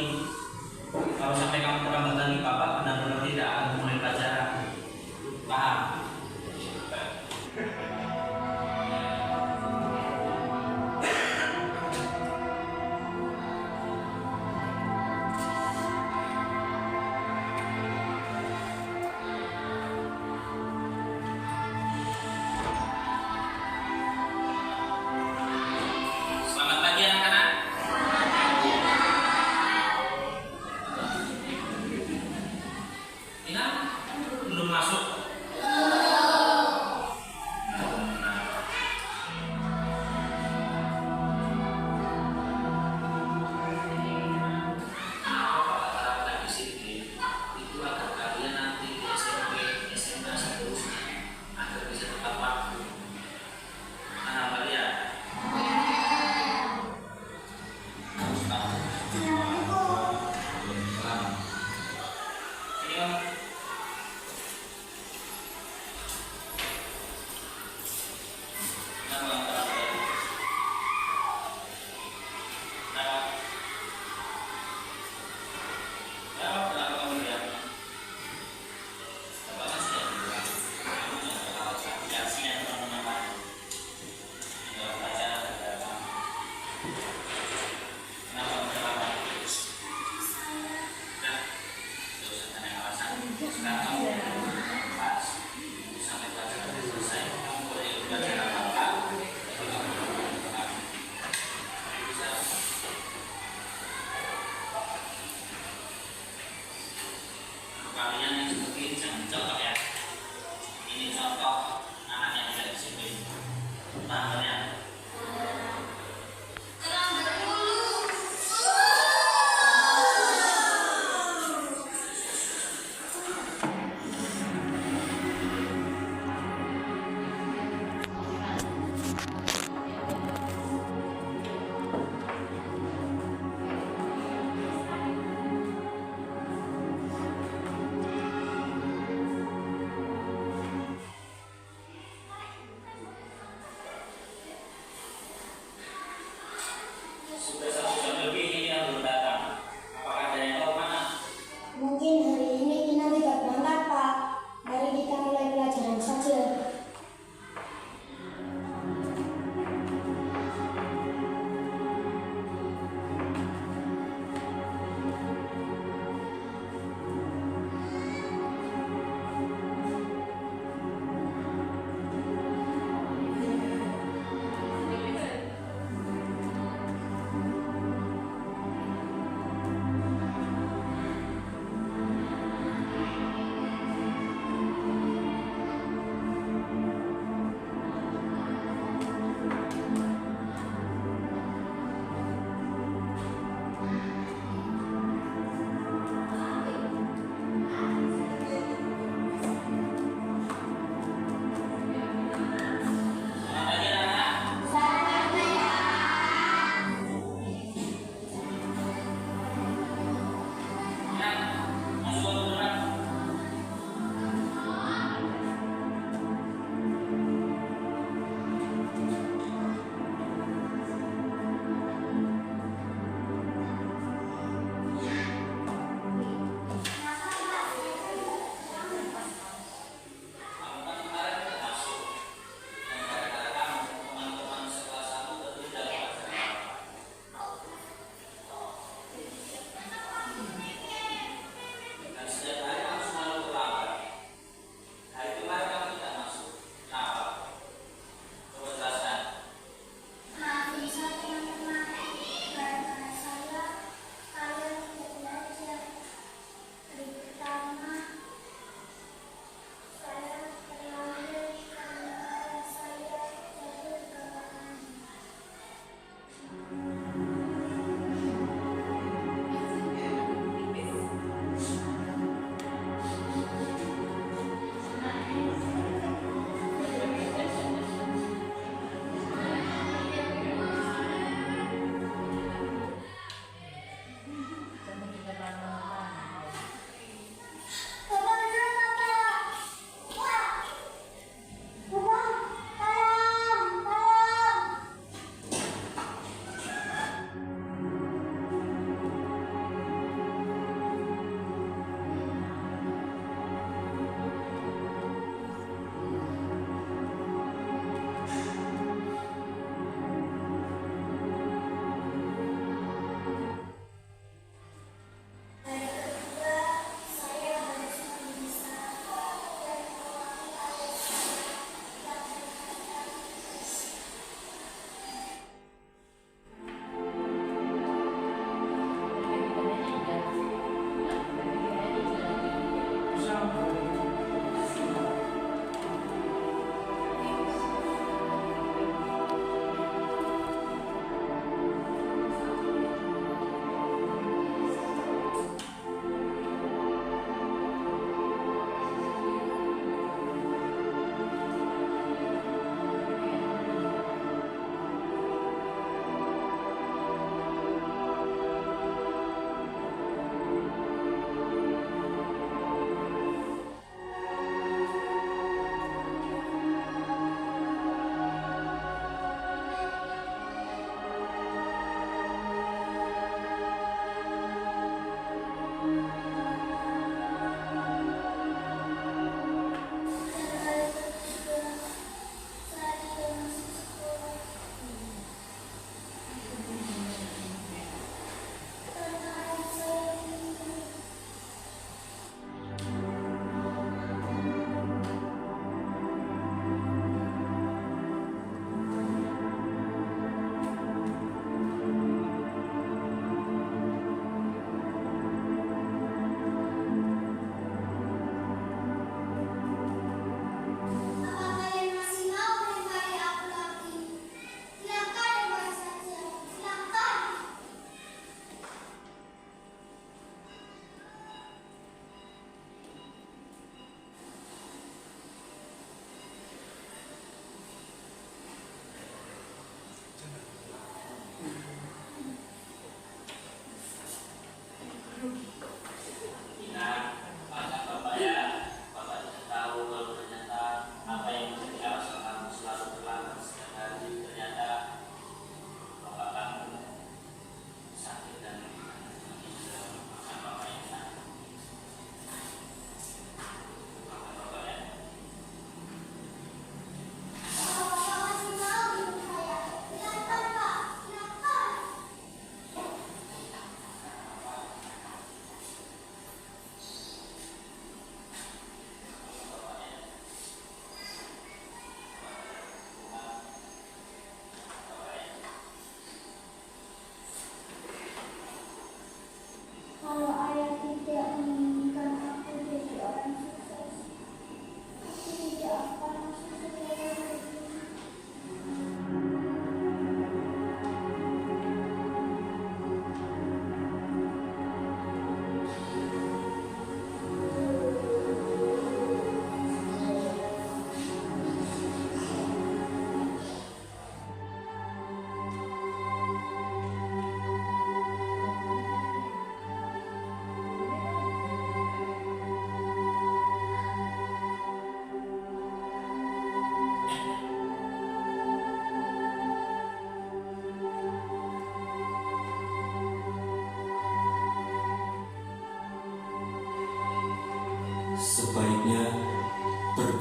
I: Kalau sampai kamu terlambat lagi, Bapak benar-benar tidak akan mulai pelajaran. Paham? Selamat pagi anak-anak. Ina, belum masuk. Itu agar kalian nanti di SMP, SMA seterusnya agar bisa tepat waktu. Nah, kalian. Ini Om. Kenapa kamu terlambat tadi? Kenapa? Kenapa kamu diam? Bapak kan sudah bilang, kamu jangan terlalu aplikasinya teman-teman. Tinggal pelajaran beberapa. Kenapa kamu terlambat? Nah, tidak usah tanya alasan. Sekarang kamu pas sampai pelajaran selesai. Kamu boleh ikut pelajaran apa? Tapi kamu boleh bergerak. Bisa. Kalian yang seperti ini jangan contoh ya. Ini contoh anak yang tidak disiplin. Paham ya?
B: Terlambat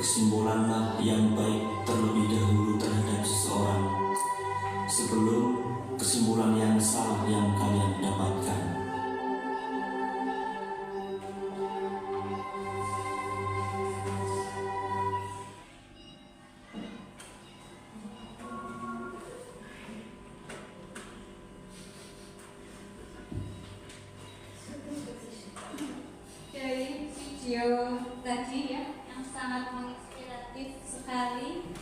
J: berkesimpulanlah yang baik terlebih dahulu terhadap seseorang sebelum kesimpulan yang salah yang kalian dapatkan.
G: Dari video tadi ya, yang sangat menginspiratif sekali.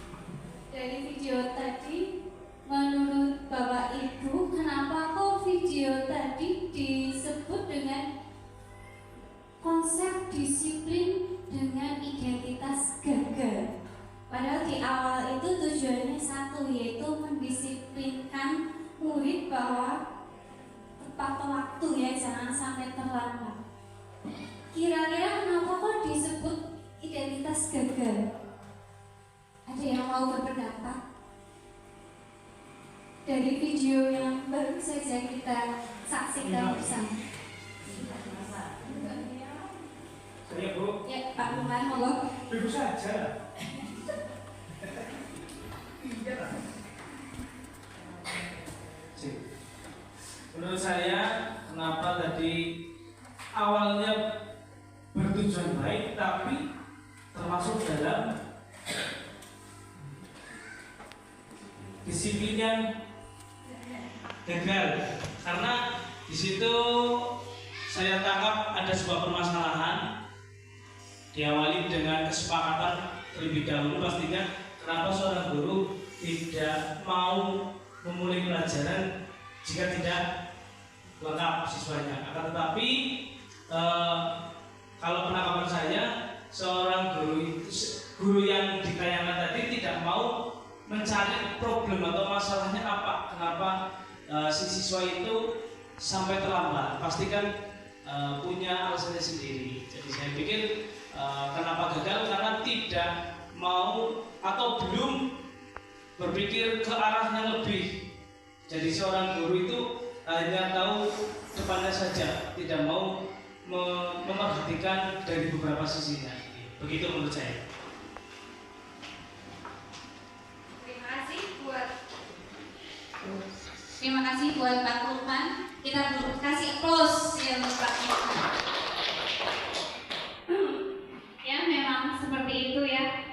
G: Dari video tadi, menurut Bapak Ibu, kenapa kok video tadi disebut dengan konsep disiplin dengan identitas gagal? Padahal di awal itu tujuannya satu, yaitu mendisiplinkan murid bahwa tepat waktu ya, jangan sampai terlambat. Kira-kira kenapa kok disebut identitas gagal? Ada yang mau berpendapat? Dari video yang baru saja kita saksikan bersama.
K: Saya Bu.
G: Ya Pak Luman, monggo.
K: Ibu saja. Menurut saya, kenapa tadi awalnya bertujuan baik tapi termasuk dalam disiplin yang gagal, karena di situ saya tangkap ada sebuah permasalahan diawali dengan kesepakatan terlebih dahulu. Pastinya kenapa seorang guru tidak mau memulai pelajaran jika tidak lengkap siswanya. Akan tetapi kalau penangkapan saya, seorang guru yang ditayangkan tadi tidak mau mencari problem atau masalahnya apa, kenapa si siswa itu sampai terlambat. Pastikan punya alasannya sendiri. Jadi saya pikir kenapa gagal, karena tidak mau atau belum berpikir ke arah yang lebih. Jadi seorang guru itu hanya tahu depannya saja, tidak mau memerhatikan dari beberapa sisinya. Begitu menurut saya.
G: Terima kasih buat Pak Lukman. Kita kasih applause ya untuk Pak Lukman. Ya memang seperti itu ya.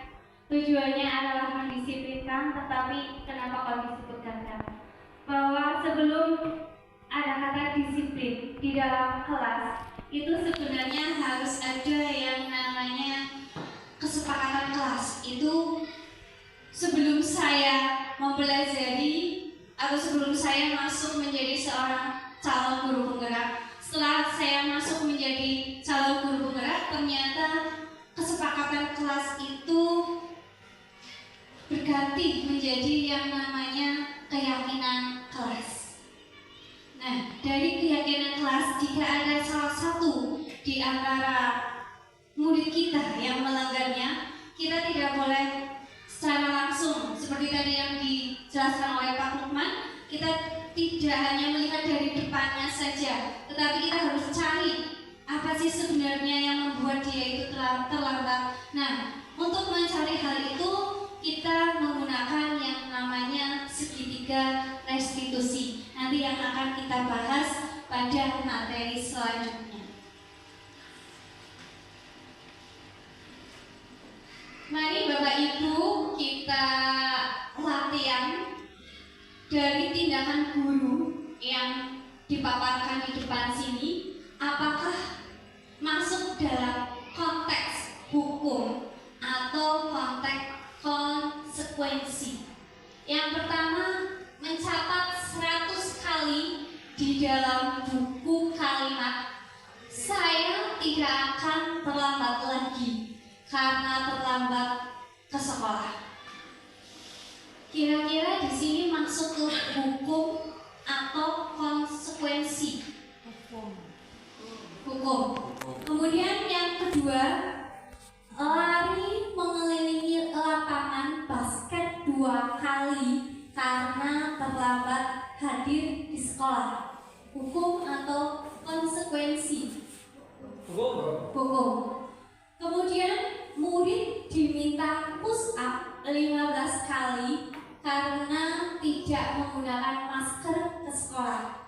G: Tujuannya adalah mendisiplinkan, tetapi kenapa kalau disebut gagal? Bahwa sebelum ada kata disiplin di dalam kelas, itu sebenarnya harus ada yang namanya kesepakatan kelas. Itu sebelum saya mempelajari atau sebelum saya masuk menjadi seorang calon guru penggerak, setelah saya masuk menjadi calon guru penggerak, ternyata kesepakatan kelas itu berganti menjadi yang namanya keyakinan kelas. Nah, dari keyakinan kelas, jika ada salah satu di antara murid kita yang melanggarnya, kita tidak boleh secara langsung seperti tadi yang dijelaskan oleh Pak Lukman, kita tidak hanya melihat dari depannya saja, tetapi kita harus cari apa sih sebenarnya yang membuat dia itu terlambat. Nah, untuk mencari hal itu kita menggunakan yang namanya segitiga restitusi. Nanti yang akan kita bahas pada materi selanjutnya. Mari Bapak Ibu kita latihan dari tindakan guru yang dipaparkan di depan sini, apakah masuk dalam konteks hukum atau konteks konsekuensi. Yang pertama, mencatat 100 kali di dalam buku kalimat, saya tidak akan terlambat lagi karena terlambat ke sekolah. Kira-kira di sini masuk ke hukum atau konsekuensi? Hukum. Kemudian yang kedua, lari mengelilingi lapangan basket 2 kali karena terlambat hadir di sekolah. Hukum atau konsekuensi?
K: Hukum.
G: Hukum. Kemudian
E: murid diminta push up 15 kali karena tidak menggunakan masker ke sekolah.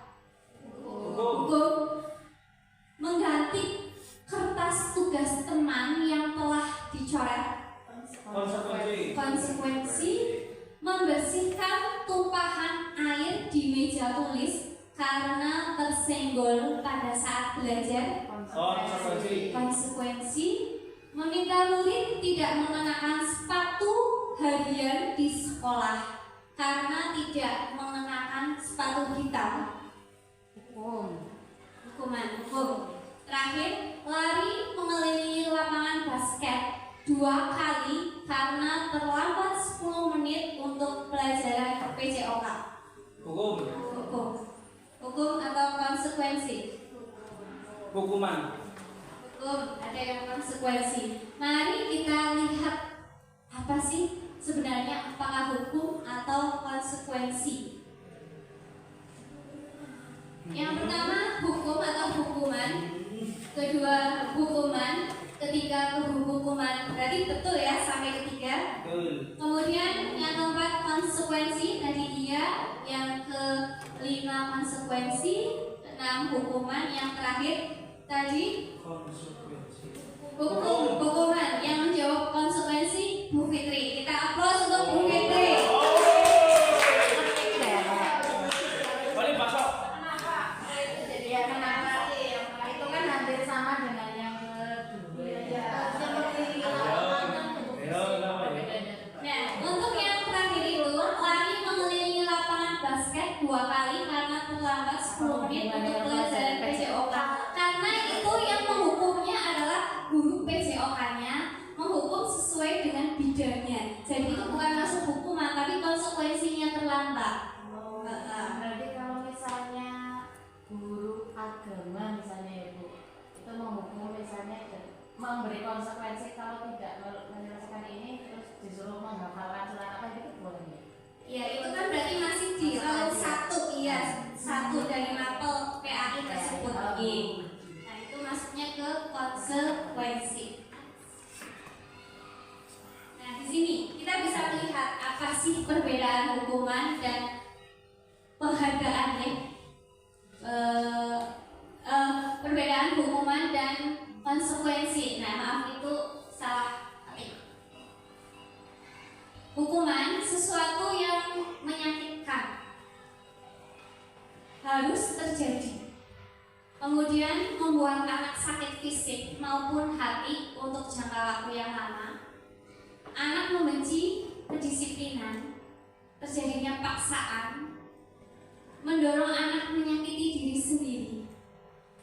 E: Hukum mengganti kertas tugas teman yang telah dicoret. Konsekuensi membersihkan tumpahan air di meja tulis karena tersenggol pada saat belajar. Konsekuensi meminta murid tidak mengenakan sepatu harian di sekolah karena tidak mengenakan sepatu hitam. Hukum terakhir, lari mengelilingi lapangan basket 2 kali karena terlambat 10 menit untuk pelajaran PJOK. Hukum atau konsekuensi?
K: Hukuman.
E: Hukum, ada yang konsekuensi. Mari kita lihat apa sih sebenarnya, apakah hukum atau konsekuensi. Yang pertama hukum atau hukuman, kedua hukuman, ketiga hukuman, berarti betul ya sampai ketiga. Kemudian yang keempat konsekuensi, tadi dia. Yang kelima konsekuensi, 6 hukuman, yang terakhir tadi hukuman. Yang menjawab konsekuensi Bu Fitri. Kita aplaus untuk Bu Fitri. Untuk pelajaran PJOK, karena itu yang menghukumnya adalah guru PJOK-nya, menghukum sesuai dengan bidangnya. Jadi itu bukan masuk hukuman, tapi konsekuensinya terlambat.
H: Berarti kalau misalnya guru agama misalnya ya Bu, itu menghukum misalnya memberi konsekuensi kalau tidak menyelesaikan ini terus disuruh menghafalkan surat apa itu boleh ya?
E: Ya itu kan berarti masih di round 1, iya, 1 dari mapel PAI tersebut. Nah itu masuknya ke konsekuensi. Nah di sini kita bisa melihat apa sih perbedaan hukuman dan penghargaannya. Perbedaan hukuman dan konsekuensi. Nah maaf itu salah. Hukuman sesuatu yang menyakitkan harus terjadi, kemudian membuat anak sakit fisik maupun hati untuk jangka waktu yang lama. Anak membenci kedisiplinan, terjadinya paksaan, mendorong anak menyakiti diri sendiri,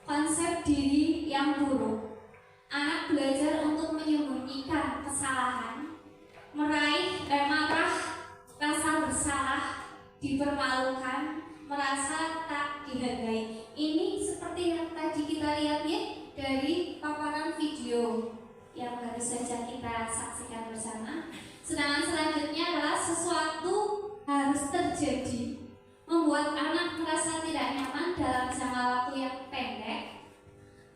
E: konsep diri yang buruk. Anak belajar untuk menyembunyikan kesalahan, meraih marah, rasa bersalah, dipermalukan, merasa tak dihargai. Ini seperti yang tadi kita lihat ya dari paparan video yang baru saja kita saksikan bersama. Sedangkan selanjutnya adalah sesuatu harus terjadi, membuat anak merasa tidak nyaman dalam jangka waktu yang pendek.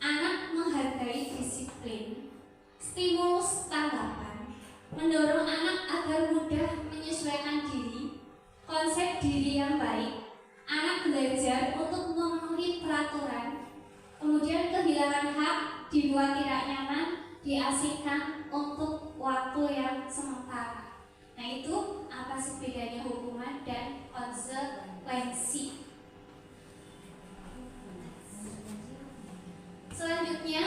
E: Anak menghargai disiplin, stimulus tanggapan, mendorong anak agar mudah menyesuaikan diri, konsep diri yang baik. Anak belajar untuk memenuhi peraturan, kemudian kehilangan hak, dibuat tidak nyaman, diasingkan untuk waktu yang sementara. Nah itu apa sih bedanya hukuman dan konsekuensi. Selanjutnya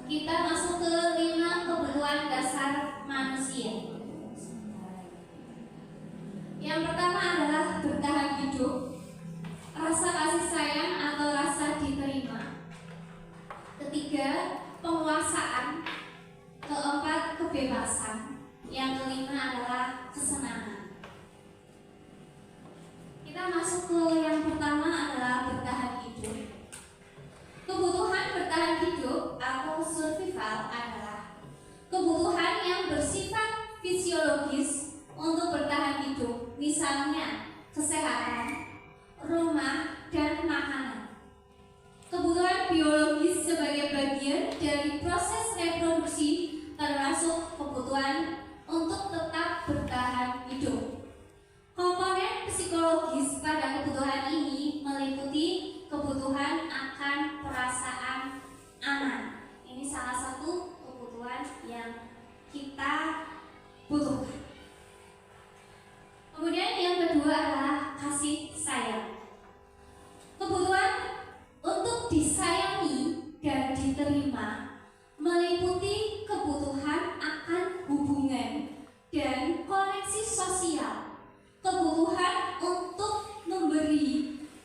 E: kita masuk ke 5 kebutuhan dasar manusia. Yang pertama adalah bertahan hidup, rasa kasih sayang atau rasa diterima. Ketiga, penguasaan. Keempat, kebebasan. Yang kelima adalah kesenangan. Kita masuk ke yang pertama adalah bertahan hidup. Kebutuhan bertahan hidup atau survival adalah kebutuhan yang bersifat fisiologis untuk bertahan hidup, misalnya kesehatan,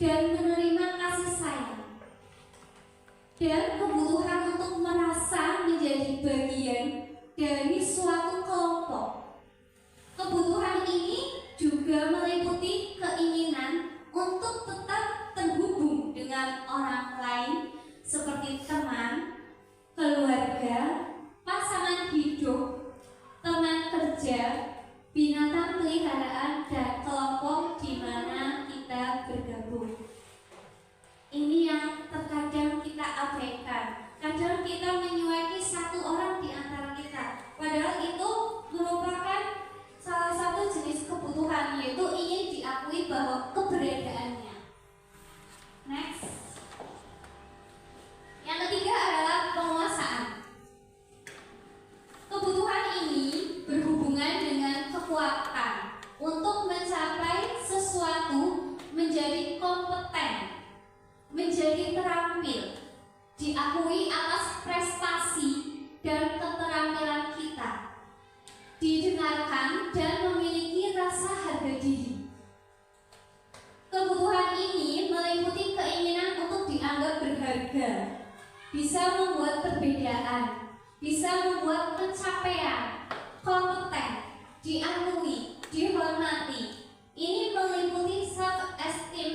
E: dan menerima kasih sayang, dan kebutuhan untuk merasa menjadi bagian dari suatu kelompok. Kebutuhan ini juga meliputi keinginan untuk tetap terhubung dengan orang lain seperti teman, keluarga, pasangan hidup, teman kerja, binatang peliharaan, dan kelompok di mana kita bergabung. Ini yang terkadang kita abaikan. Kadang kita menyuaki satu orang di antara kita, padahal itu merupakan salah satu jenis kebutuhan, yaitu ingin diakui bahwa keberadaannya. Next. Yang ketiga adalah penguasaan. Kebutuhan ini berhubungan dengan kekuatan untuk mencapai sesuatu, menjadi kompeten, menjadi terampil, diakui atas prestasi dan keterampilan kita, didengarkan dan memiliki rasa harga diri. Kebutuhan ini meliputi keinginan untuk dianggap berharga, bisa membuat perbedaan, bisa membuat pencapaian, kompeten, diakui, dihormati. Ini meliputi self-esteem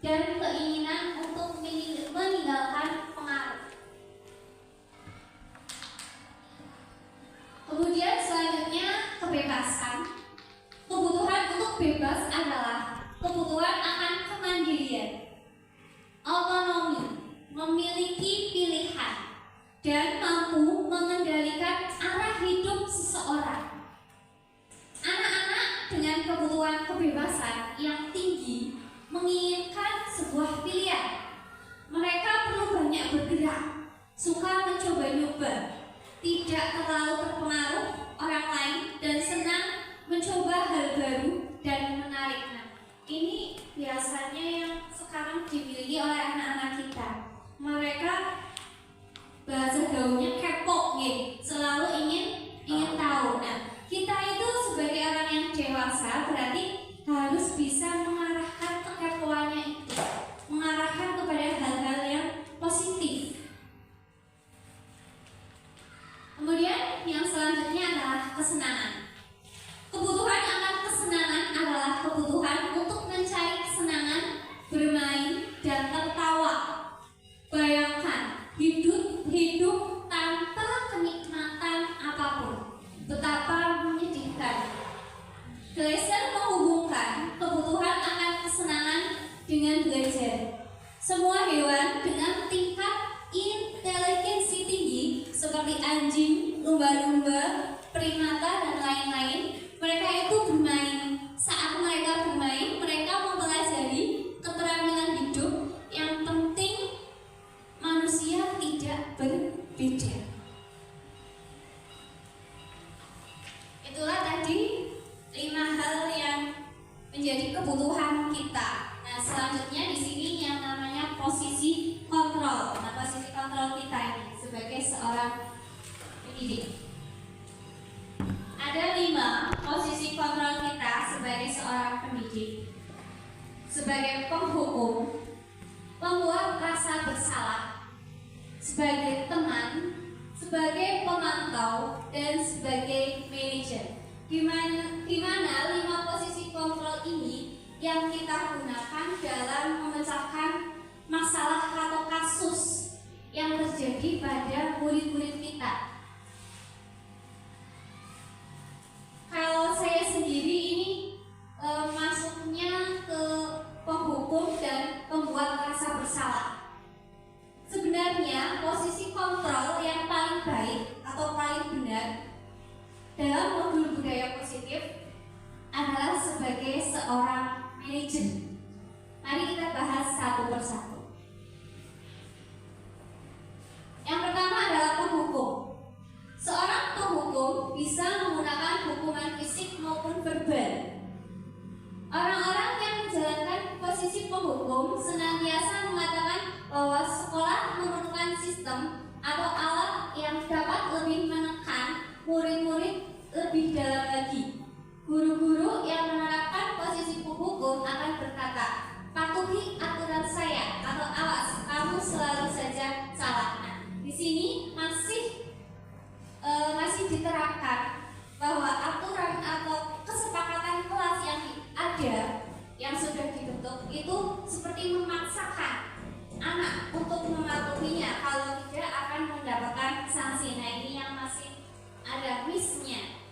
E: dan keinginan untuk meninggalkan pengaruh. Kemudian selanjutnya kebebasan. Kebutuhan untuk bebas adalah kebutuhan akan kemandirian, otonomi, memiliki pilihan, dan mampu mengendalikan arah hidup seseorang. Anak-anak dengan kebutuhan kebebasan yang tinggi menginginkan sebuah pilihan. Mereka perlu banyak bergerak, suka mencoba-nyoba, tidak terlalu terpengaruh orang lain, dan senang mencoba hal baru dan menarik. Nah, ini biasanya yang sekarang dimiliki oleh anak-anak kita. Mereka bahasa gaulnya kepo, selalu ingin tahu. Nah, kita itu sebagai orang yang dewasa berarti harus bisa mengarahkan kekepoannya itu, mengarahkan kepada hal-hal yang positif. Kemudian yang selanjutnya adalah kesenangan. Kebutuhan akan kesenangan adalah kebutuhan untuk mencari kesenangan, bermain, dan tertawa. Bayangkan hidup tanpa kenikmatan apapun, betapa menyedihkan. Glaser menghubungkan kebutuhan akan kesenangan dengan belajar. Semua hewan dengan tingkat inteligensi tinggi seperti anjing, lumba-lumba, primata, dan lain-lain, mereka itu bermain. Saat mereka bermain, mereka mempelajari keterampilan hidup. Yang penting manusia tidak berbeda. Itulah tadi 5 hal yang menjadi kebutuhan kita. Nah, selanjutnya di sini yang namanya posisi kontrol. Nah, posisi kontrol kita ini sebagai seorang pendidik. Ada 5 posisi kontrol kita sebagai seorang pendidik. Sebagai penghukum, pembuat rasa bersalah, sebagai teman, sebagai pemantau, dan sebagai manajer. Di mana 5 posisi kontrol ini yang kita gunakan dalam memecahkan masalah atau kasus yang terjadi pada murid-murid kita. Kalau saya sendiri ini masuknya ke penghukum dan pembuat rasa bersalah. Sebenarnya posisi kontrol yang paling baik atau paling benar dalam modul budaya positif adalah sebagai seorang manajer. Mari kita bahas satu persatu. Yang pertama adalah penghukum. Seorang penghukum bisa menggunakan hukuman fisik maupun verbal. Orang-orang yang menjalankan posisi penghukum senantiasa mengatakan bahwa sekolah memerlukan sistem atau alat yang dapat lebih menekan murid-murid lebih dalam lagi. Guru-guru yang menerapkan posisi penghukum akan berkata, patuhi aturan
G: seperti memaksakan anak untuk mematuhinya, kalau tidak akan mendapatkan sanksi. Nah, ini yang masih ada miss-nya.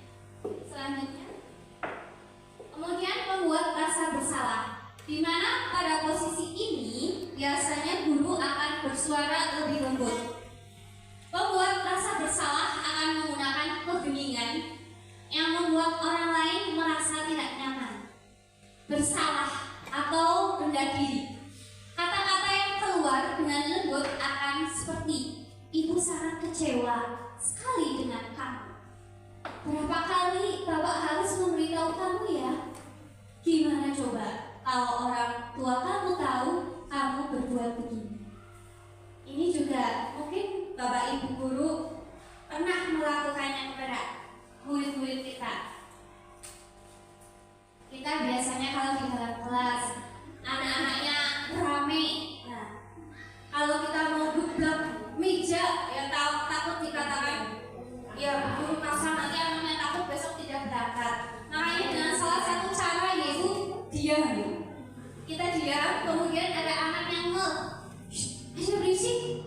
G: Selanjutnya, kemudian membuat rasa bersalah, di mana pada posisi ini biasanya guru akan bersuara lebih lembut. Pembuat rasa bersalah akan menggunakan kebeningan yang membuat orang lain merasa tidak nyaman, bersalah atau rendah diri. Kata-kata yang keluar dengan lembut akan seperti, "Ibu sangat kecewa sekali dengan kamu. Berapa kali Bapak harus memberitahu kamu ya? Gimana coba kalau orang tua kamu tahu kamu berbuat begini?" Ini juga mungkin Bapak Ibu guru pernah melakukannya kepada murid-murid kita. Kita biasanya kalau di dalam kelas anak-anaknya rame. Nah, kalau kita mau geblak meja, ya takut dikatakan, ya guru pasang nanti anaknya takut besok tidak berangkat. Makanya dengan salah satu cara yaitu diam. Kita diam, kemudian ada anak yang ngel, aja berisik,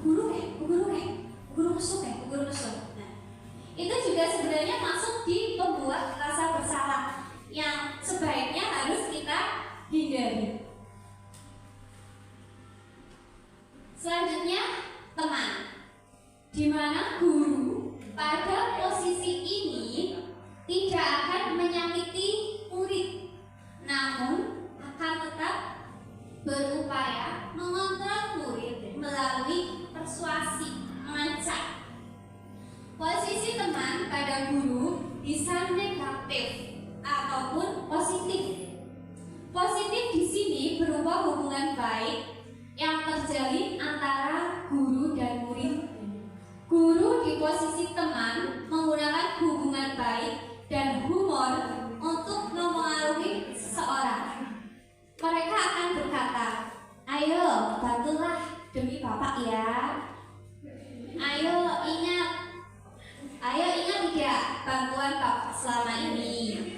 G: guru masuk. Nah, itu juga sebenarnya masuk di pembuat rasa bersalah yang sebaiknya harus kita hindari. Selanjutnya, teman, di mana guru pada posisi ini tidak akan menyakiti murid, namun akan tetap berupaya mengontrol murid melalui persuasi, mengancam. Posisi teman pada guru bisa negatif ataupun positif. Positif di sini berupa hubungan baik yang terjalin antara guru dan murid. Guru di posisi teman menggunakan hubungan baik dan humor untuk mempengaruhi seseorang. Mereka akan berkata, "Ayo, bantulah demi Bapak ya. Ayo ingat tidak bantuan Bapak selama ini."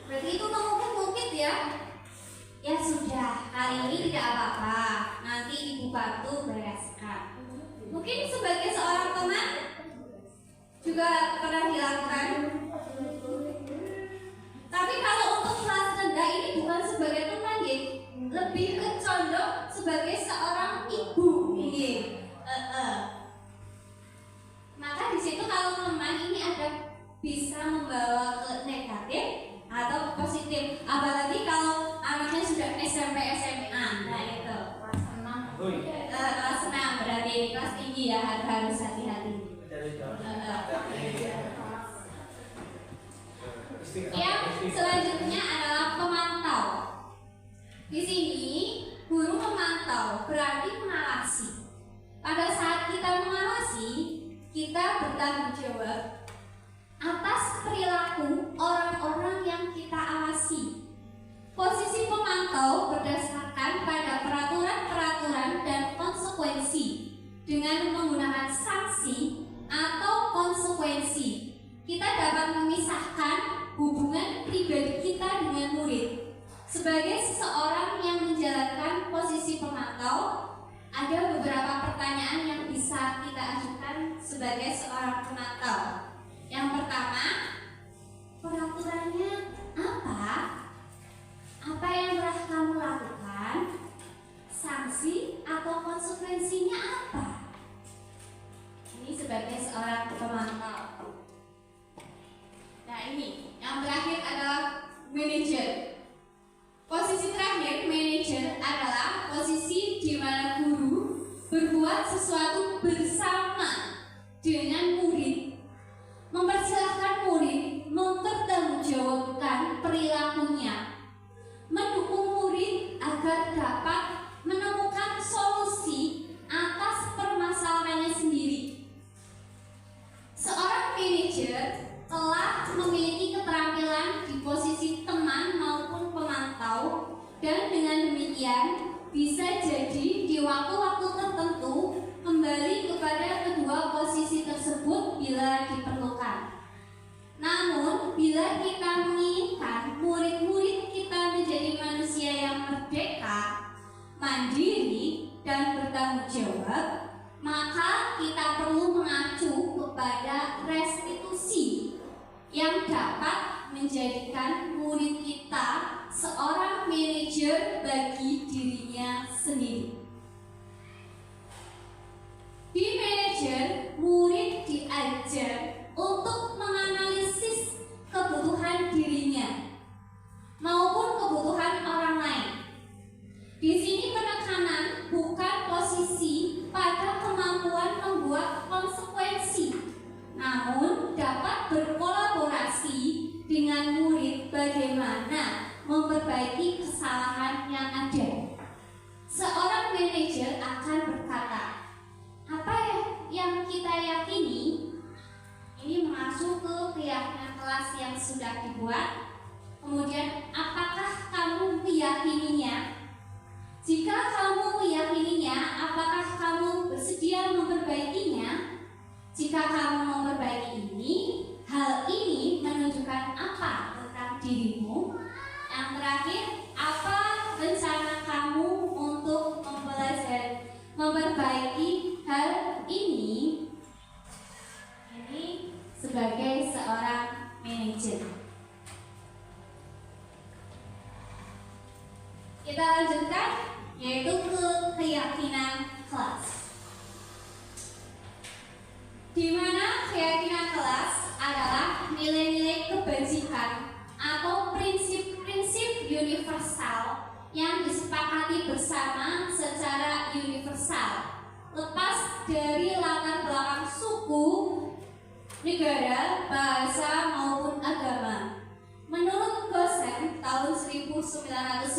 G: Berarti itu mungkin ya. Ya sudah, kali ini tidak apa-apa. Nanti Ibu bantu bereskan. Mungkin sebagai seorang teman juga pernah dilakukan. Tapi kalau untuk kelas rendah ini bukan sebagai teman, lebih ke condong sebagai seorang ibu. Maka di situ kalau teman ini ada bisa membawa ke negatif atau positif. Apalagi kalau anaknya sudah SMP SMA. Nah itu kelas 6 berarti kelas tinggi ya, harus hati-hati. Yang selanjutnya adalah pemantau. Di sini guru memantau berarti mengawasi. Pada saat kita mengawasi, kita bertanggung jawab atas perilaku orang-orang yang kita awasi. Posisi pemantau berdasarkan pada peraturan-peraturan dan konsekuensi. Dengan menggunakan sanksi atau konsekuensi, kita dapat memisahkan hubungan pribadi kita dengan murid. Sebagai seseorang yang menjalankan posisi pemantau, ada beberapa pertanyaan yang bisa kita ajukan sebagai seorang pemantau. Yang pertama, peraturannya apa? Apa yang telah kamu lakukan? Sanksi atau konsekuensinya apa? Ini sebagai seorang pemantau. Nah ini, yang terakhir adalah manajer. Posisi terakhir, manajer, adalah posisi di mana guru berbuat sesuatu bersama dengan murid, mempersilahkan murid mempertanggungjawabkan perilakunya, mendukung murid agar dapat menemukan solusi atas permasalahan mandiri dan bertanggung jawab, maka kita perlu mengacu kepada restitusi yang dapat menjadikan murid kita seorang manajer bagi dirinya sendiri. Di manajer, murid diajar untuk menganalisis kebutuhan dirinya maupun kebutuhan orang lain. Di sini penekanan bukan posisi pada kemampuan membuat konsekuensi, namun dapat berkolaborasi dengan murid bagaimana memperbaiki kesalahan yang ada. Seorang manajer akan berkata, apa yang kita yakini? Ini mengacu ke keyakinan kelas yang sudah dibuat. Kemudian, apakah kamu meyakininya? Jika kamu meyakininya, apakah kamu bersedia memperbaikinya? Jika kamu memperbaiki ini, hal ini menunjukkan apa tentang dirimu? Yang terakhir, apa rencana kamu untuk mempelajari, memperbaiki hal ini? Ini sebagai seorang manajer. Kita lanjutkan, yaitu ke keyakinan kelas. Di mana keyakinan kelas adalah nilai-nilai kebajikan atau prinsip-prinsip universal yang disepakati bersama secara universal, lepas dari latar belakang suku, negara, bahasa maupun agama. Menurut Gosen tahun 1998,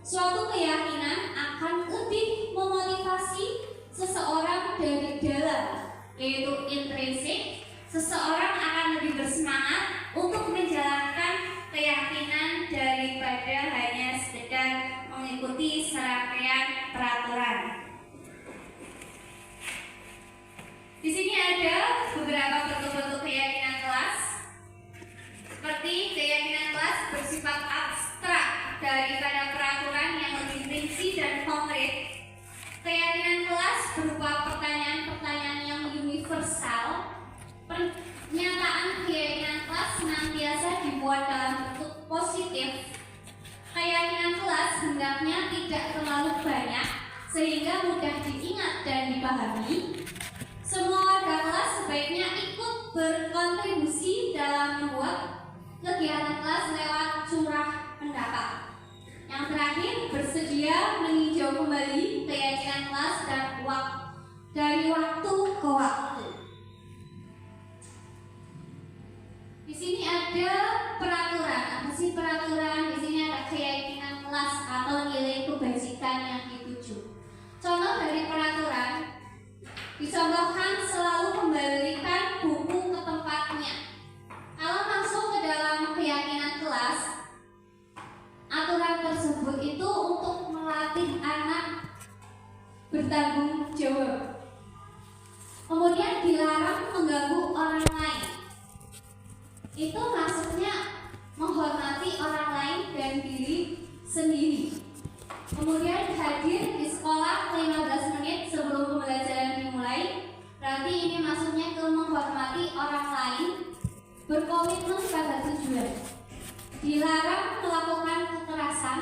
G: suatu keyakinan akan lebih memotivasi seseorang dari dalam, yaitu intrinsik. Seseorang akan lebih bersemangat untuk menjalankan keyakinan daripada hanya sekedar mengikuti serangkaian peraturan. Di sini ada beberapa bentuk-bentuk keyakinan kelas, seperti keyakinan kelas bersifat abstrak daripada peraturan yang lebih rinci dan konkret. Keyakinan kelas berupa pertanyaan-pertanyaan yang universal. Pernyataan keyakinan kelas senantiasa dibuat dalam bentuk positif. Keyakinan kelas hendaknya tidak terlalu banyak sehingga mudah diingat dan dipahami. Semua warga kelas sebaiknya ikut berkontribusi dalam membuat kegiatan kelas lewat curah pendapat. Yang terakhir, bersedia meninjau kembali keyakinan kelas dan dari waktu ke waktu. Di sini ada peraturan. Apa sih peraturan? Di sini ada keyakinan kelas atau nilai kebajikan yang dituju. Contoh dari peraturan, dicontohkan selalu kembalikan buku ke tempatnya. Kalau masuk ke dalam keyakinan kelas, aturan tersebut itu untuk melatih anak bertanggung jawab. Kemudian dilarang mengganggu orang lain. Itu maksudnya menghormati orang lain dan diri sendiri. Kemudian hadir di sekolah 15 menit sebelum pembelajaran dimulai. Berarti ini maksudnya ke menghormati orang lain, berkomitmen pada tujuan. Dilarang melakukan kekerasan.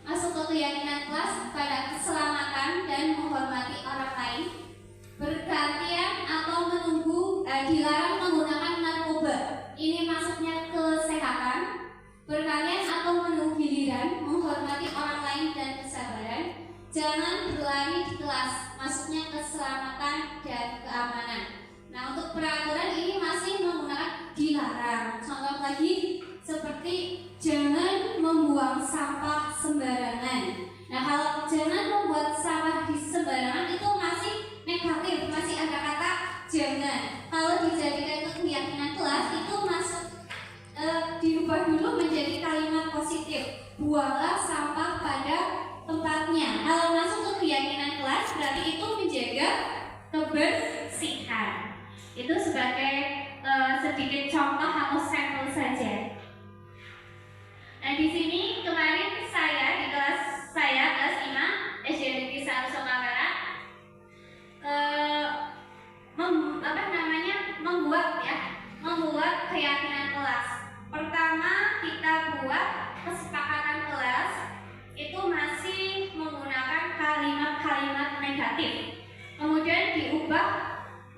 G: Masuk ke keyakinan kelas pada keselamatan dan menghormati orang lain. Bergantian atau menunggu, dilarang menggunakan narkoba. Ini maksudnya kesehatan. Berkalian atau menunggu giliran, menghormati orang lain dan kesabaran. Jangan berlari di kelas, maksudnya keselamatan dan keamanan. Nah, untuk peraturan ini masih menggunakan dilarang. Contoh lagi seperti jangan membuang sampah sembarangan. Nah, kalau jangan membuat sampah di sembarangan itu masih negatif, masih ada kata jangan. Kalau dijadikan ke keyakinan kelas itu masuk diubah dulu menjadi kalimat positif. Buanglah sampah pada tempatnya. Kalau masuk ke keyakinan kelas berarti itu menjaga kebersihan. Itu sebagai sedikit contoh atau sampel saja. Nah, di sini kemarin saya di kelas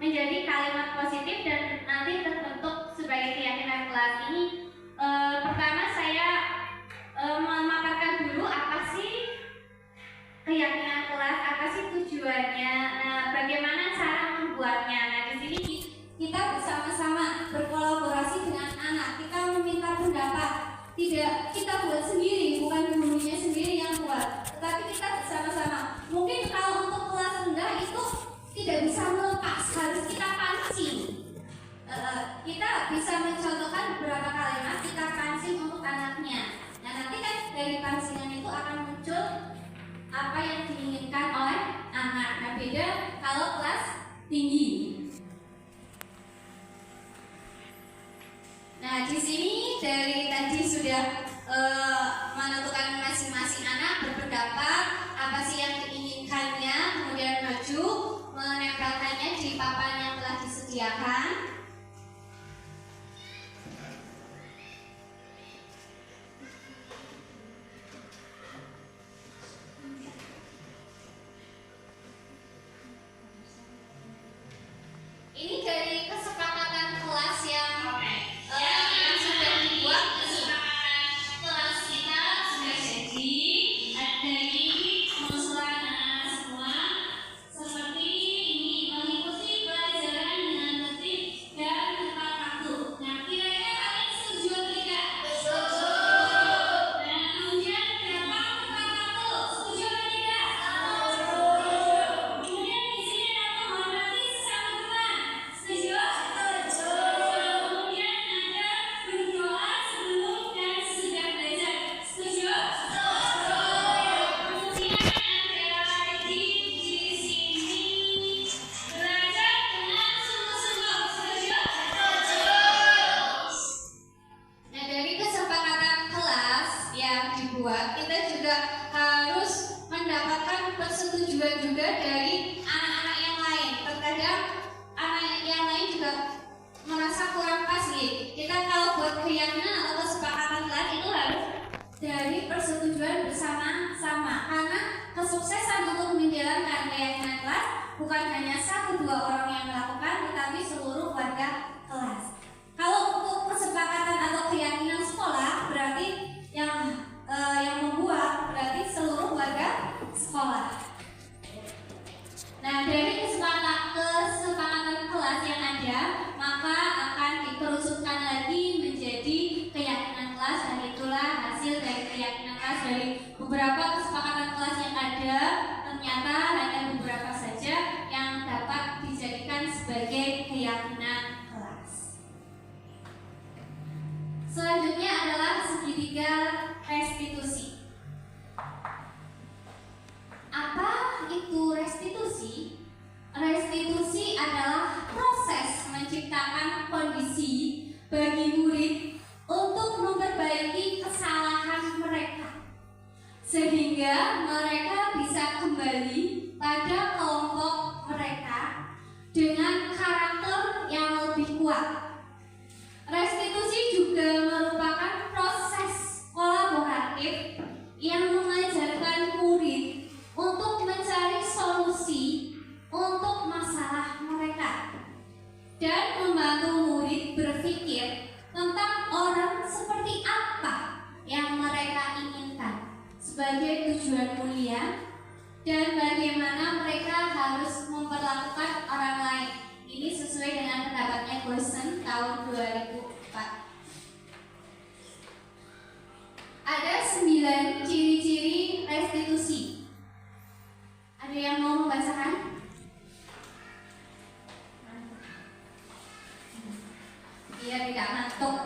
B: menjadi kalimat positif dan nanti terbentuk sebagai keyakinan kelas ini. Pertama saya memaparkan dulu apa sih keyakinan kelas, apa sih tujuannya, bagaimana cara membuatnya. Nah, di sini
E: kita bersama-sama berkolaborasi dengan anak, kita meminta pendapat. Tidak kita buat sendiri, bukan gurunya sendiri yang buat, tetapi kita bersama-sama. Mungkin kalau untuk kelas rendah itu tidak bisa melepas, harus kita pancing. Kita bisa mencontohkan beberapa kalimat, kita pancing untuk anaknya. Nah, nanti kan dari pancingan itu akan muncul apa yang diinginkan oleh anak. Nah, beda kalau kelas tinggi. Nah, di sini dari tadi sudah menentukan masing-masing anak berpendapat apa sih yang diinginkannya, kemudian maju menempelkannya di papan yang telah disediakan. Ini dari kesepakatan kelas yang sudah dibuat. Kesepakatan kelas kita sudah jadi. Dari pengusulan anak semua seperti ini, mengikuti pelajaran dengan tertib dan tepat waktu. Nah, kira-kira kalian setuju atau tidak? Setuju. Dan kemudian berapa tepat waktu? Setuju atau tidak? Setuju. Kemudian di sini ada menghormati sesama teman. Setuju? Setuju. Kemudian ada berdoa sebelum dan sesudah belajar. Setuju? Setuju. Kemudian ada lagi di sini belajar dengan sungguh-sungguh. Setuju? Setuju. Nah, dari kesepakatan kelas yang dibuat, kita juga harus mendapatkan persetujuan juga dari anak-anak yang lain. Terkadang anak yang lain juga merasa kurang pas nih. Kita kalau buat keyakinan atau kesepakatan kelas itu harus dari persetujuan bersama-sama, karena kesuksesan untuk menjalankan keyakinan kelas bukan hanya 1-2 orang yang melakukan, tetapi seluruh warga kelas. Kalau untuk kesepakatan atau keyakinan sekolah berarti yang membuat berarti seluruh warga sekolah. Nah, dari kesepakatan kelas yang ada, maka akan dikerucutkan lagi menjadi keyakinan kelas, dan itulah hasil dari keyakinan kelas. Dari beberapa kesepakatan kelas yang ada, ternyata hanya beberapa saja yang dapat dijadikan sebagai keyakinan kelas. Selanjutnya adalah segitiga restitusi. Apa itu restitusi? Restitusi adalah proses menciptakan kondisi bagi murid untuk memperbaiki kesalahan mereka, sehingga mereka bisa kembali pada kelompok mereka dengan karakter yang lebih kuat. Restitusi juga merupakan proses kolaboratif yang mengajarkan murid untuk mencari solusi untuk masalah mereka dan membantu murid berpikir tentang orang seperti apa yang mereka inginkan sebagai tujuan mulia dan bagaimana mereka harus memperlakukan orang lain. Ini sesuai dengan pendapatnya Goosen tahun 2004. Ada 9 ciri-ciri restitusi. Ada yang mau membacakan? Biar tidak ngantuk.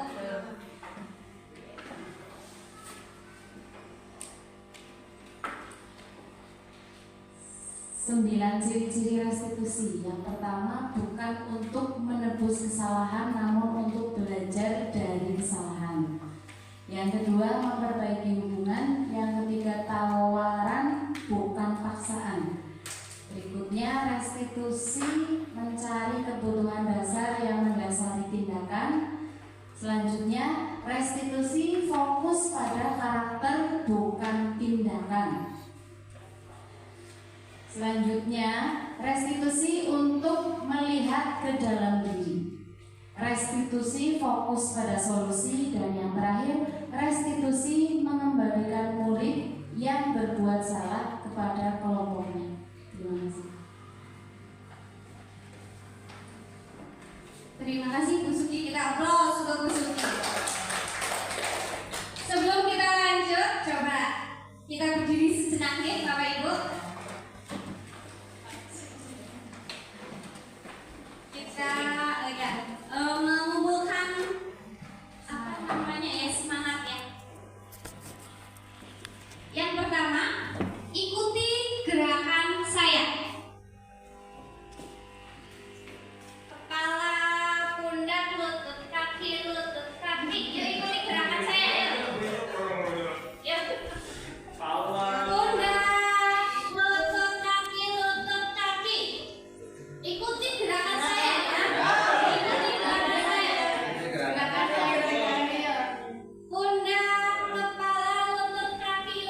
H: Sembilan ciri-ciri restitusi. Yang pertama, bukan untuk menebus kesalahan, namun untuk belajar dari kesalahan. Yang kedua, memperbaiki hubungan. Yang ketiga, tawaran bukan paksaan. Berikutnya, restitusi mencari kebutuhan dasar yang mendasari tindakan. Selanjutnya, restitusi fokus pada karakter bukan tindakan. Selanjutnya, restitusi untuk melihat ke dalam diri. Restitusi fokus pada solusi, dan yang terakhir, restitusi mengembalikan murid yang berbuat salah kepada kelompoknya. Terima kasih.
G: Terima kasih Bu Suki, kita aplaus untuk Bu Suki. Sebelum kita lanjut, coba kita berdiri sejenak ya Bapak Ibu. Kita mengumpulkan semangat ya. Yang pertama, ikuti gerakan saya. Kepala, pundak, lutut, kaki, ya ikuti gerakan saya ya. Ya. Pundak, lutut, kaki. Ikuti gerakan saya ya. Ikuti gerakan saya. Gerakan saya. Pundak, kepala, lutut, kaki.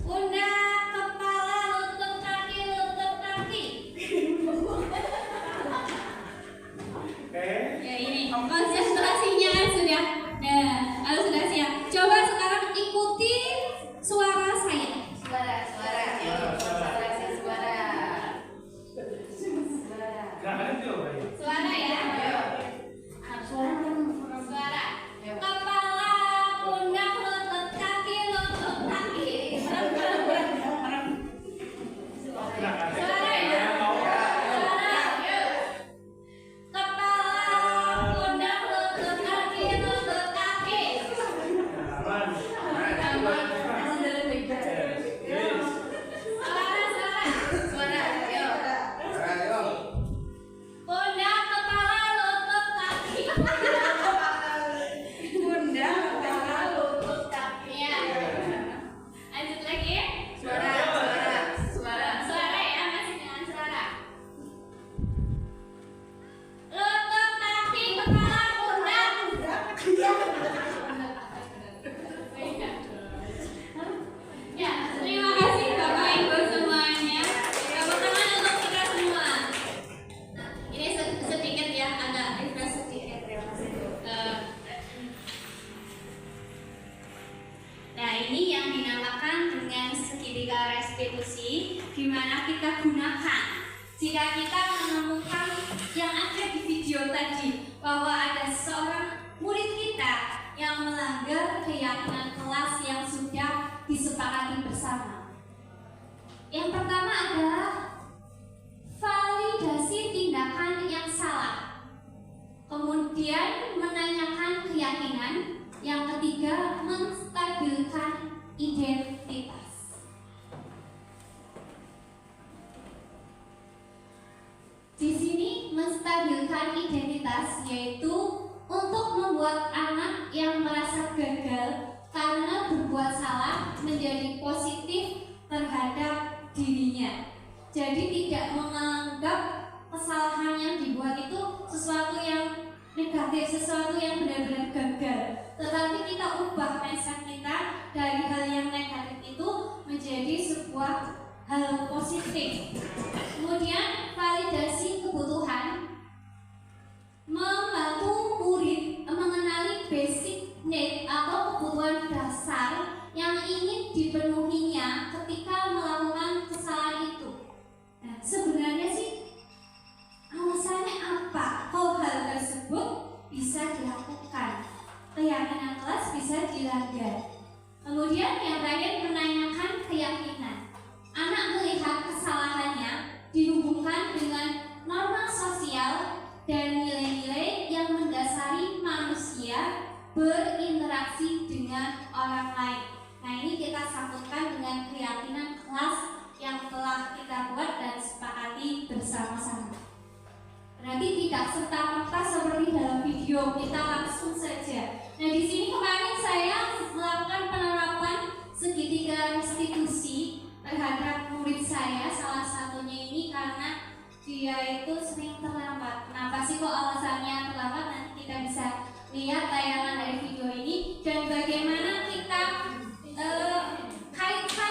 G: Pundak, kepala, lutut, kaki. Ya ini konsentrasinya sudah. Nah, kalau sudah siap, coba sekarang ikuti suara saya. Suara. Suara ya. Suara. Kepala, pundak, lutut, kaki. Suara ya. Kepala, pundak, lutut, kaki. Suara. Pundak, kepala, lutut, kaki. Ya. Lanjut lagi ya. Suara ya, masih dengan suara. Lutut, kaki, kepala, pundak. Ya, terima kasih Bapak Ibu semuanya. Tepuk tangan untuk kita semua. Nah, ini sedikit ya, agak refresh sedikit. Terima kasih. Nah, ini yang dinamakan dengan segitiga restitusi, di mana kita gunakan jika kita menemukan yang ada di video tadi, bahwa ada seorang murid kita yang melanggar keyakinan kelas yang sudah disepakati bersama. Yang pertama adalah validasi tindakan yang salah, kemudian menanyakan keyakinan. Yang ketiga, menstabilkan identitas. Di sini menstabilkan identitas yaitu untuk membuat anak yang merasa gagal karena berbuat salah menjadi positif terhadap dirinya. Jadi tidak menganggap kesalahan yang dibuat itu sesuatu yang negatif, sesuatu yang benar-benar gagal, tetapi kita ubah mindset kita dari hal yang negatif itu menjadi sebuah hal positif. Kemudian validasi kebutuhan, membantu murid mengenali basic need atau kebutuhan dasar yang ingin dipenuhinya ketika melakukan kesalahan itu. Nah, sebenarnya sih alasannya apa kok hal tersebut bisa dilakukan, keyakinan kelas bisa dilanggar. Kemudian yang terakhir, menanyakan keyakinan. Anak melihat kesalahannya dihubungkan dengan norma sosial dan nilai-nilai yang mendasari manusia berinteraksi dengan orang lain. Nah, ini kita sambungkan dengan keyakinan kelas yang telah kita buat dan sepakati bersama-sama. Berarti tidak serta-merta seperti dalam video, kita langsung saja. Nah, di sini kemarin saya melakukan penerapan segitiga restitusi terhadap murid saya. Salah satunya ini karena dia itu sering terlambat. Kenapa sih kok alasannya terlambat? Nanti kita bisa lihat tayangan dari video ini dan bagaimana kita kaitkan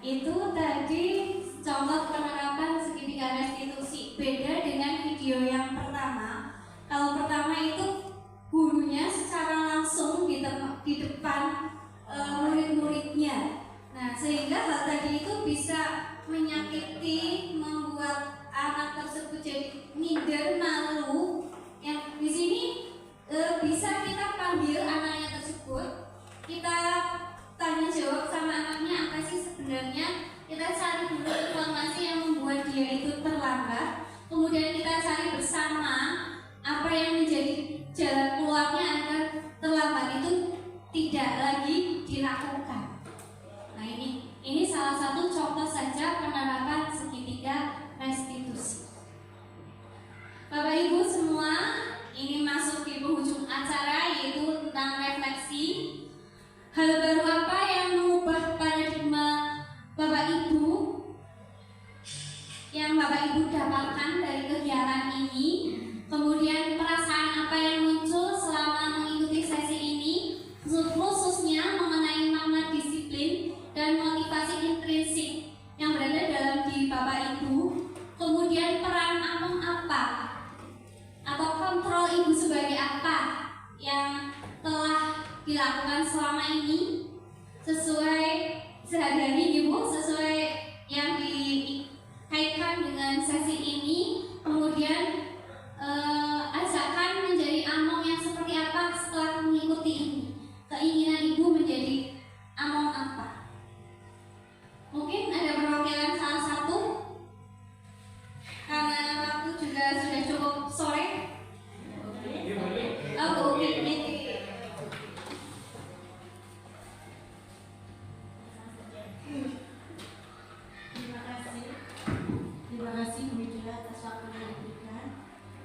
G: Itu tadi contoh penerapan segitiga restitusi. Beda dengan video yang pertama. Kalau pertama itu gurunya secara langsung di depan murid-muridnya. Nah, sehingga hal tadi itu bisa menyakiti, membuat anak tersebut jadi minder, malu. Yang di sini bisa kita panggil anaknya tersebut, kita tanya jawab sama anaknya apa sih sebenarnya, kita cari dulu informasi yang membuat dia itu terlambat, kemudian kita cari bersama apa yang menjadi jalan keluarnya agar terlambat itu tidak lagi dilakukan. Nah, ini salah satu contoh saja penerapan segitiga restitusi. Bapak Ibu semua, ini masuk di penghujung acara, yaitu tentang refleksi. Hal baru apa yang mengubah paradigma Bapak Ibu yang Bapak Ibu dapatkan dari kegiatan ini? Kemudian perasaan apa yang muncul selama mengikuti sesi ini, khususnya mengenai makna disiplin dan motivasi intrinsik yang berada dalam diri Bapak Ibu. Kemudian peran among apa atau kontrol Ibu sebagai apa yang telah dilakukan selama ini sesuai sehari-hari Ibu, sesuai yang dikaitkan dengan sesi ini. Kemudian ajakan menjadi among yang seperti apa setelah mengikuti ini. Keinginan Ibu menjadi among apa? Mungkin ada perwakilan salah satu, karena waktu juga sudah cukup sore. Oh, oke.
L: Terima kasih Bu Ida atas waktu yang diberikan.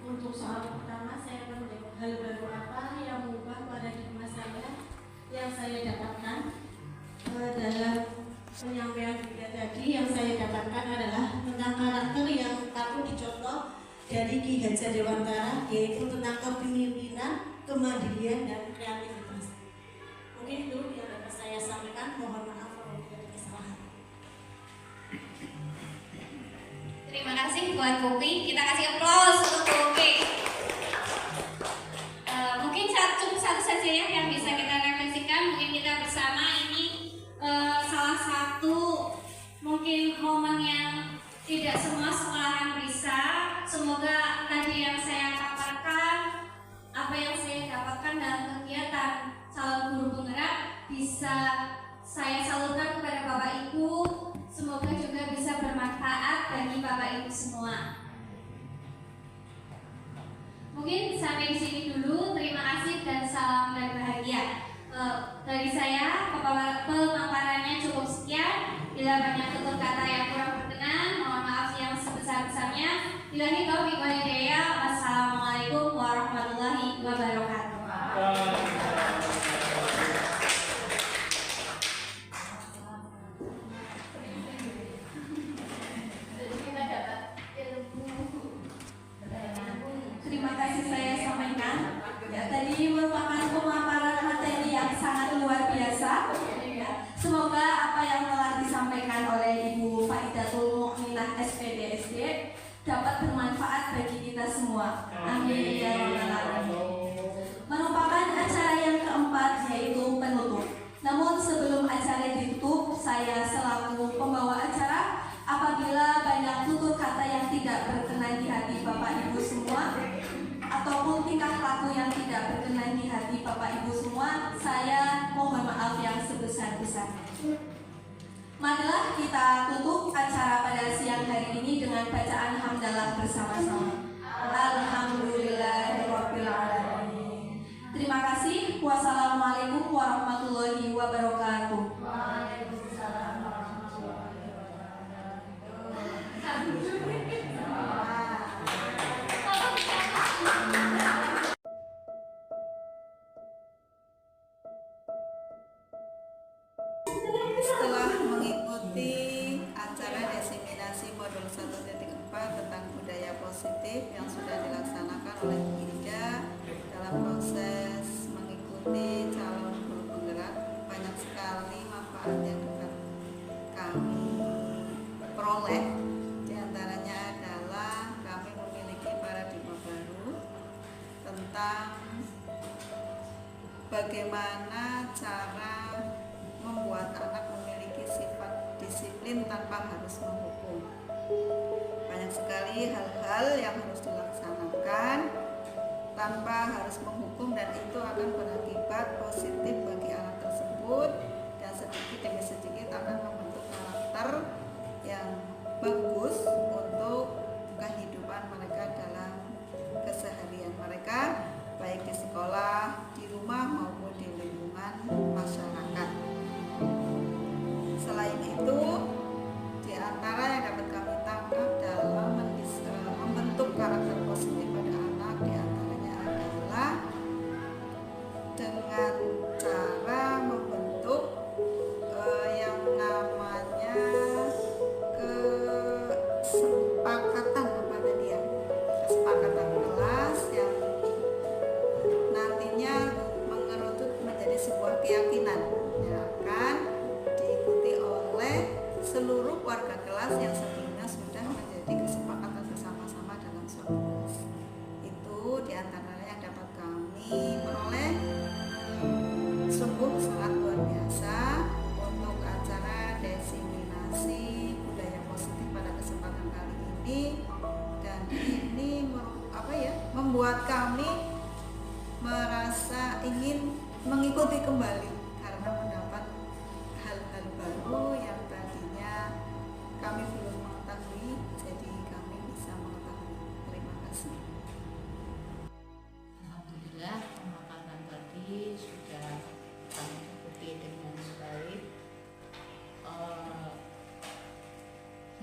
L: Untuk soal pertama, saya akan menjawab hal baru apa yang mengubah paradigma saya yang saya dapatkan dalam penyampaian berita tadi. Yang saya dapatkan adalah tentang karakter yang patut dicontoh dari Ki Hajar Dewantara, yaitu tentang kepemimpinan, kemandirian, dan kreativitas. Mungkin itu yang dapat saya sampaikan. Mohon maaf kalau ada kesalahan.
G: Terima kasih buat Kopi. Kita kasih aplaus untuk Kopi. Mungkin cukup satu saja ya yang bisa kita refleksikan. Mungkin kita bersama ini salah satu mungkin momen yang tidak semua sekolahan bisa. Semoga tadi yang saya paparkan, apa yang saya dapatkan dalam kegiatan calon guru penggerak bisa saya salurkan kepada Bapak Ibu. Semoga juga bisa bermanfaat bagi Bapak Ibu semua. Mungkin sampai di sini dulu. Terima kasih dan salam dan bahagia. Dari saya pemaparannya cukup sekian. Bila banyak tutur kata yang kurang berkenan, mohon maaf yang sebesar-besarnya. Billahi taufiq wal hidayah. Wassalamualaikum warahmatullahi wabarakatuh.
E: Terima kasih saya sampaikan. Ya, tadi merupakan pemaparan materi yang sangat luar biasa. Ya, semoga apa yang telah disampaikan oleh Ibu Faidatul Mukminah SPDSD dapat bermanfaat bagi kita semua. Amin ya rabbal alamin. Merupakan acara yang keempat, yaitu penutup. Namun sebelum acara ditutup, saya selaku pembawa acara, apabila banyak tutur kata yang tidak berkenan di hati Bapak Ibu semua, ataupun tingkah laku yang tidak berkenan di hati Bapak Ibu semua, saya mohon maaf yang sebesar-besarnya. Marilah kita tutup acara pada siang hari ini dengan bacaan hamdalah bersama-sama. Alhamdulillahirabbil alamin. Terima kasih. Wassalamualaikum warahmatullahi wabarakatuh.
L: Waalaikumsalam warahmatullahi
F: Setelah mengikuti acara diseminasi modul 1.4 tentang budaya positif yang sudah dilaksanakan oleh Ida dalam proses mengikuti calon guru penggerak, banyak sekali manfaat yang dapat kami bagaimana cara membuat anak memiliki sifat disiplin tanpa harus menghukum. Banyak sekali hal-hal yang harus dilaksanakan tanpa harus menghukum, dan itu akan berakibat positif bagi anak tersebut, dan sedikit demi sedikit akan membentuk karakter yang bagus untuk kehidupan mereka dalam keseharian mereka, baik di sekolah, di rumah maupun di lingkungan masyarakat. Selain itu, di antara yang dapat kami tangkap dalam membentuk karakter positif pada anak, di antaranya adalah dengan cara membentuk yang namanya kesepakatan kesepakatan kelas yang nantinya mengerucut menjadi sebuah keyakinan yang akan diikuti oleh seluruh warga kelas yang sebelumnya sudah menjadi kesepakatan bersama-sama dalam suatu kelas. Itu diantaranya yang dapat kami peroleh. Sungguh sangat luar biasa untuk acara diseminasi budaya positif pada kesempatan kali ini, dan ini membuat kami merasa ingin mengikuti kembali karena mendapat hal-hal baru yang tadinya kami belum mengetahui, jadi kami bisa mengetahui. Terima kasih.
M: Alhamdulillah, pemaparan tadi sudah kami ikuti dengan baik.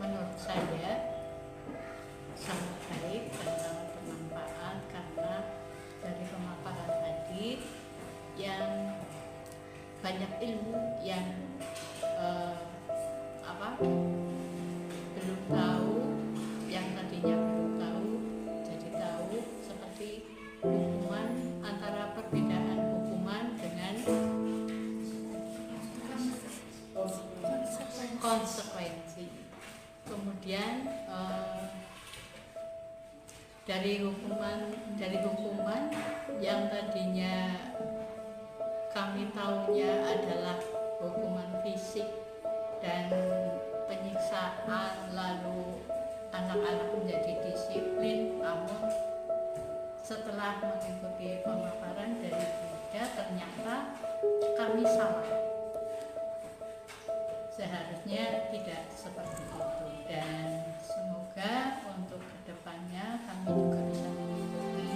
M: Menurut saya sangat baik dan sangat bermanfaat, karena dari pemaparan tadi yang banyak ilmu yang belum tahu, yang tadinya belum tahu jadi tahu, seperti hubungan antara perbedaan hukuman dengan konsekuensi. Kemudian dari hukuman yang tadinya kami tahunya adalah hukuman fisik dan penyiksaan, lalu anak-anak menjadi disiplin, namun setelah mengikuti pemaparan dari Buddha, ternyata kami salah. Seharusnya tidak seperti itu, dan semoga untuk kedepannya kami juga bisa mengikuti